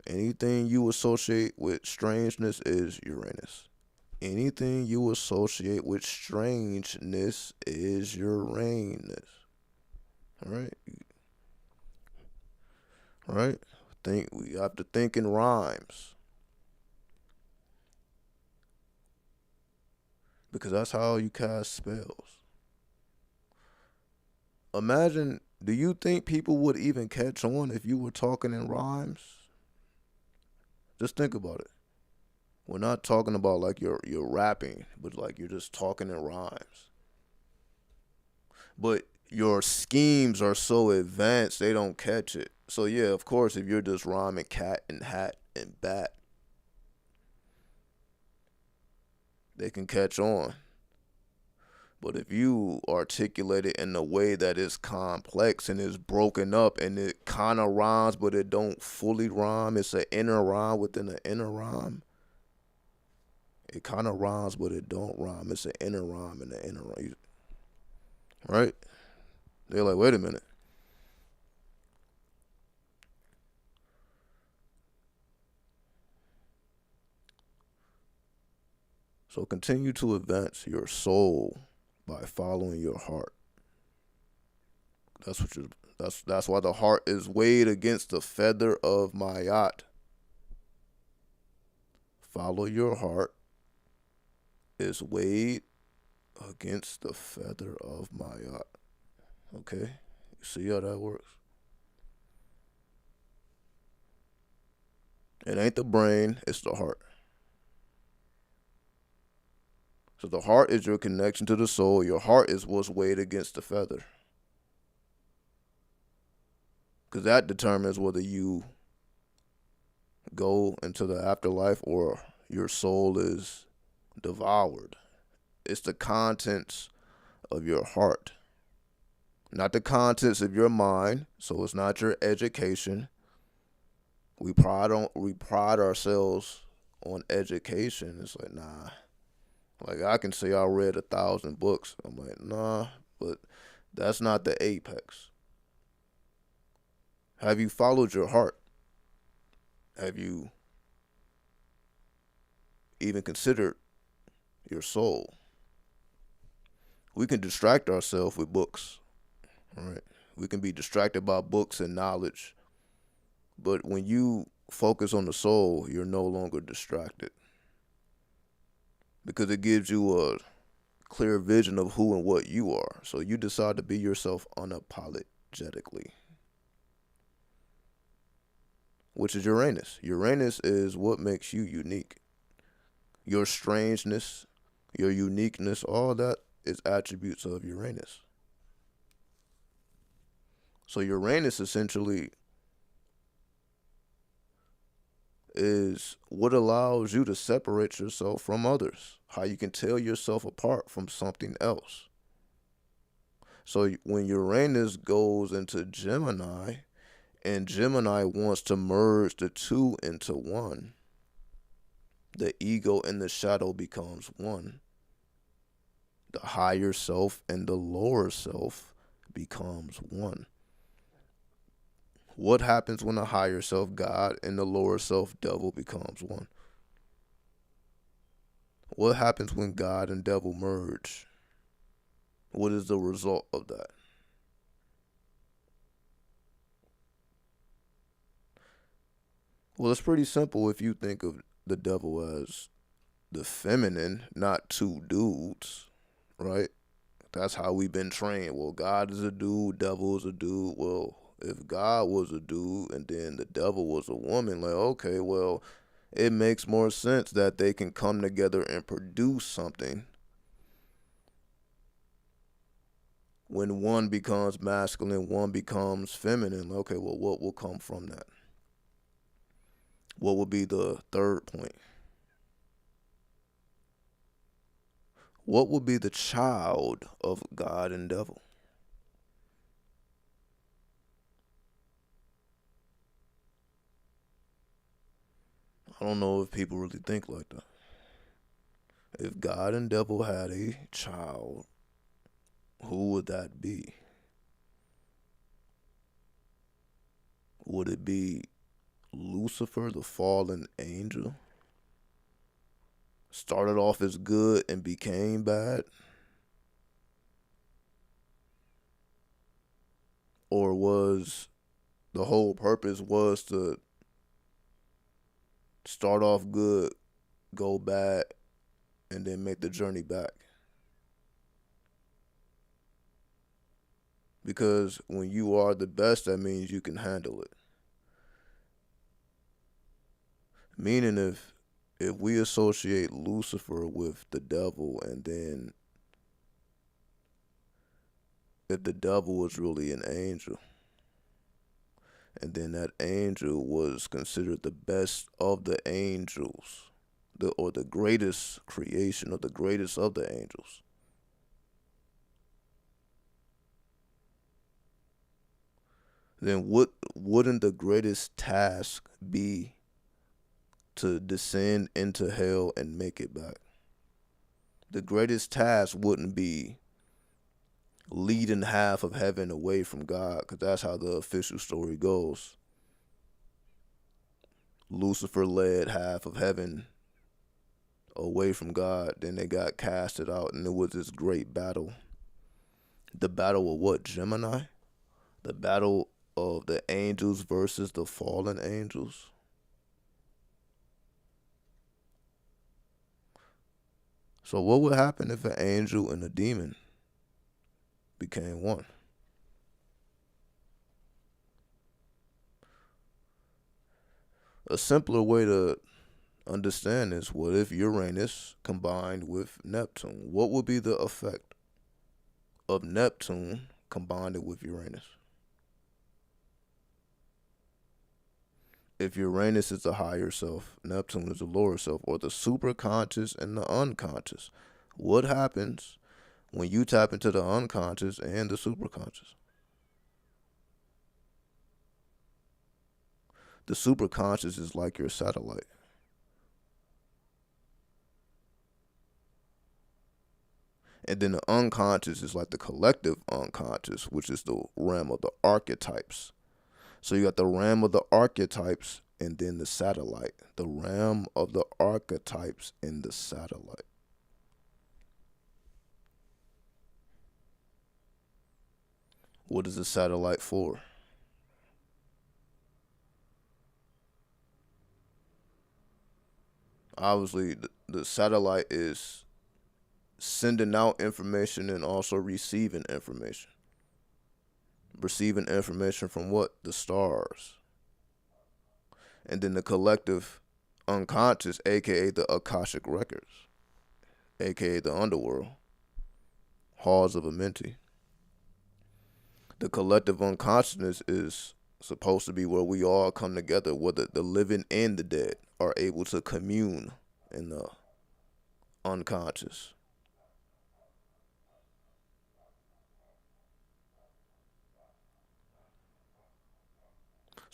Anything you associate with strangeness is Uranus. Anything you associate with strangeness is Uranus. All right? Right? We have to think in rhymes. Because that's how you cast spells. Imagine, do you think people would even catch on if you were talking in rhymes? Just think about it. We're not talking about like you're rapping, but like you're just talking in rhymes. But your schemes are so advanced, they don't catch it. So yeah, of course, if you're just rhyming cat and hat and bat, they can catch on. But if you articulate it in a way that is complex and is broken up and it kind of rhymes, but it don't fully rhyme, it's an inner rhyme within an inner rhyme. It kind of rhymes, but it don't rhyme. It's an inner rhyme and an inner rhyme. Right? They're like, wait a minute. So continue to advance your soul by following your heart. That's why the heart is weighed against the feather of Mayat. Follow your heart is weighed against the feather of Mayat. Okay? You see how that works? It ain't the brain, it's the heart. So the heart is your connection to the soul. Your heart is what's weighed against the feather. Because that determines whether you go into the afterlife or your soul is devoured. It's the contents of your heart, not the contents of your mind. So it's not your education. We pride ourselves on education. It's like, nah. Like, I can say I read 1,000 books. I'm like, nah, but that's not the apex. Have you followed your heart? Have you even considered your soul? We can distract ourselves with books, right? We can be distracted by books and knowledge. But when you focus on the soul, you're no longer distracted. Because it gives you a clear vision of who and what you are. So you decide to be yourself unapologetically. Which is Uranus. Uranus is what makes you unique. Your strangeness, your uniqueness, all that is attributes of Uranus. So Uranus essentially is what allows you to separate yourself from others. How you can tell yourself apart from something else. So when Uranus goes into Gemini, and Gemini wants to merge the two into one, the ego and the shadow becomes one. The higher self and the lower self becomes one. What happens when the higher self, God, and the lower self, devil, becomes one? What happens when God and devil merge? What is the result of that? Well, it's pretty simple if you think of the devil as the feminine, not two dudes, right? That's how we've been trained. Well, God is a dude, devil is a dude. Well, if God was a dude and then the devil was a woman, like, okay, well, it makes more sense that they can come together and produce something when one becomes masculine, one becomes feminine. Okay, well, what will come from that? What would be the third point? What would be the child of God and devil? I don't know if people really think like that. If God and devil had a child, who would that be? Would it be Lucifer, the fallen angel? Started off as good and became bad? Or was the whole purpose was to start off good, go bad, and then make the journey back? Because when you are the best, that means you can handle it. Meaning if we associate Lucifer with the devil, and then if the devil was really an angel, and then that angel was considered the best of the angels, or the greatest creation, or the greatest of the angels, then wouldn't the greatest task be to descend into hell and make it back? The greatest task wouldn't be leading half of heaven away from God, because that's how the official story goes. Lucifer led half of heaven away from God, then they got casted out, and it was this great battle. The battle of what? Gemini? The battle of the angels versus the fallen angels. So what would happen if an angel and a demon became one? A simpler way to understand this: what if Uranus combined with Neptune? What would be the effect of Neptune combined with Uranus? If Uranus is the higher self, Neptune is the lower self, or the superconscious and the unconscious, what happens when you tap into the unconscious and the superconscious? The superconscious is like your satellite. And then the unconscious is like the collective unconscious, which is the realm of the archetypes. So you got the realm of the archetypes and then the satellite. The realm of the archetypes and the satellite. What is the satellite for? Obviously, the satellite is sending out information and also receiving information. Receiving information from what? The stars. And then the collective unconscious, aka the Akashic records, aka the underworld, halls of Amenti. The collective unconsciousness is supposed to be where we all come together, where the living and the dead are able to commune in the unconscious.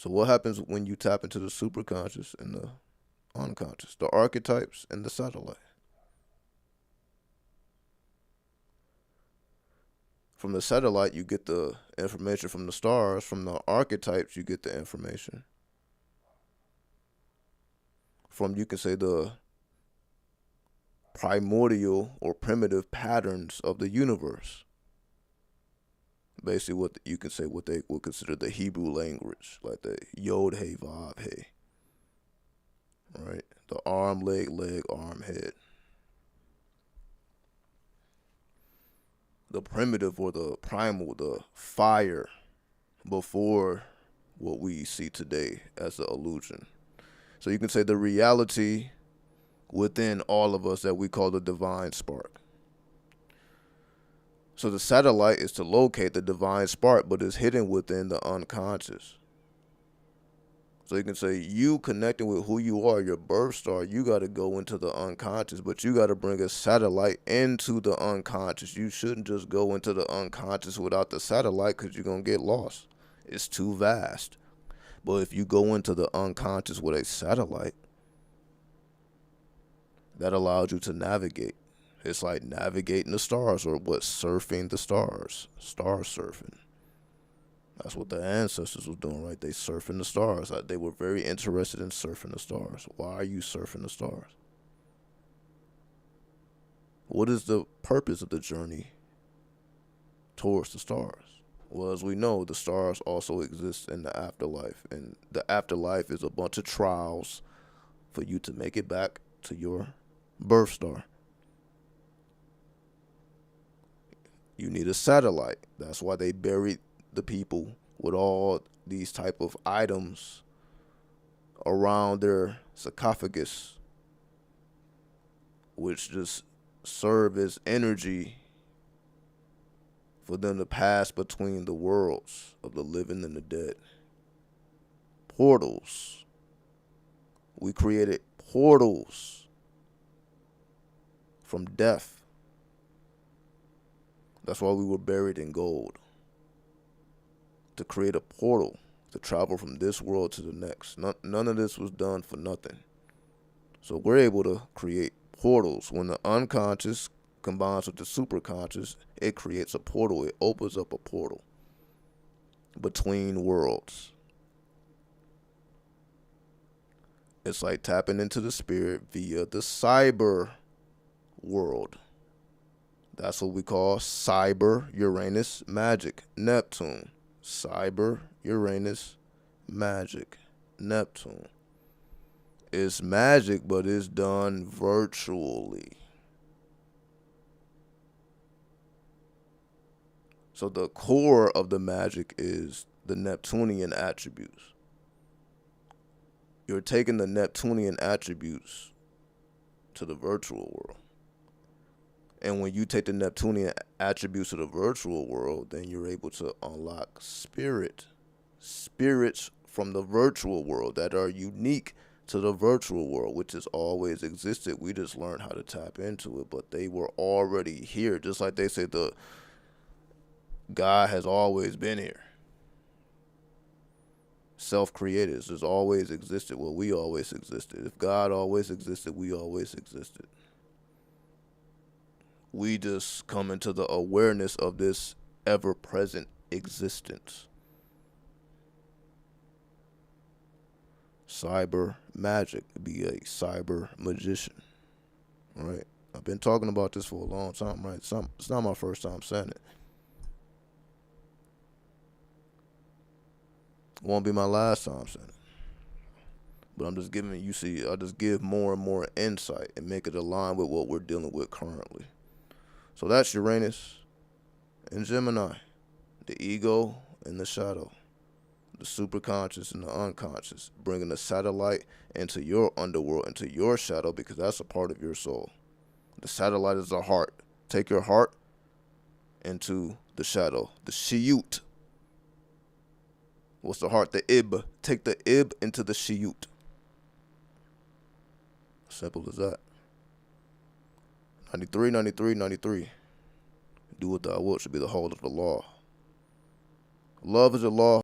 So what happens when you tap into the superconscious and the unconscious, the archetypes and the satellite? From the satellite, you get the information from the stars. From the archetypes, you get the information from, you can say, the primordial or primitive patterns of the universe. Basically, what you can say, what they would consider the Hebrew language, like the Yod Hey Vav Hey, right? The arm, leg, arm, head. The primitive or the primal, the fire before what we see today as the illusion. So you can say the reality within all of us that we call the divine spark. So the satellite is to locate the divine spark, but it's hidden within the unconscious. So you can say you connecting with who you are, your birth star, you got to go into the unconscious, but you got to bring a satellite into the unconscious. You shouldn't just go into the unconscious without the satellite, because you're going to get lost. It's too vast. But if you go into the unconscious with a satellite, that allows you to navigate. It's like navigating the stars, or what, surfing the stars, star surfing. That's what the ancestors was doing, right? They surfing the stars. They were very interested in surfing the stars. Why are you surfing the stars? What is the purpose of the journey towards the stars? Well, as we know, the stars also exist in the afterlife. And the afterlife is a bunch of trials for you to make it back to your birth star. You need a satellite. That's why they buried the people with all these type of items around their sarcophagus, which just serve as energy for them to pass between the worlds of the living and the dead. Portals. We created portals from death. That's why we were buried in gold. To create a portal to travel from this world to the next. None of this was done for nothing. So we're able to create portals. When the unconscious combines with the superconscious, it creates a portal. It opens up a portal between worlds. It's like tapping into the spirit via the cyber world. That's what we call cyber Uranus magic Neptune. Cyber Uranus magic Neptune. It's magic, but it's done virtually. So the core of the magic is the Neptunian attributes. You're taking the Neptunian attributes to the virtual world. And when you take the Neptunian attributes to the virtual world, then you're able to unlock spirits from the virtual world that are unique to the virtual world, which has always existed. We just learned how to tap into it, but they were already here. Just like they say, the God has always been here. Self-created. It's always existed. Well, we always existed. If God always existed, we always existed. We just come into the awareness of this ever-present existence. Cyber magic. Be a cyber magician. Right? I've been talking about this for a long time, right? It's not my first time saying it. Won't be my last time saying it. But I'm just giving you, see, I just give more and more insight and make it align with what we're dealing with currently. So that's Uranus and Gemini, the ego and the shadow, the superconscious and the unconscious, bringing the satellite into your underworld, into your shadow, because that's a part of your soul. The satellite is the heart. Take your heart into the shadow, the shiyut. What's the heart? The ib. Take the ib into the shiyut. Simple as that. 93, 93, 93. Do what thou wilt should be the whole of the law. Love is a law.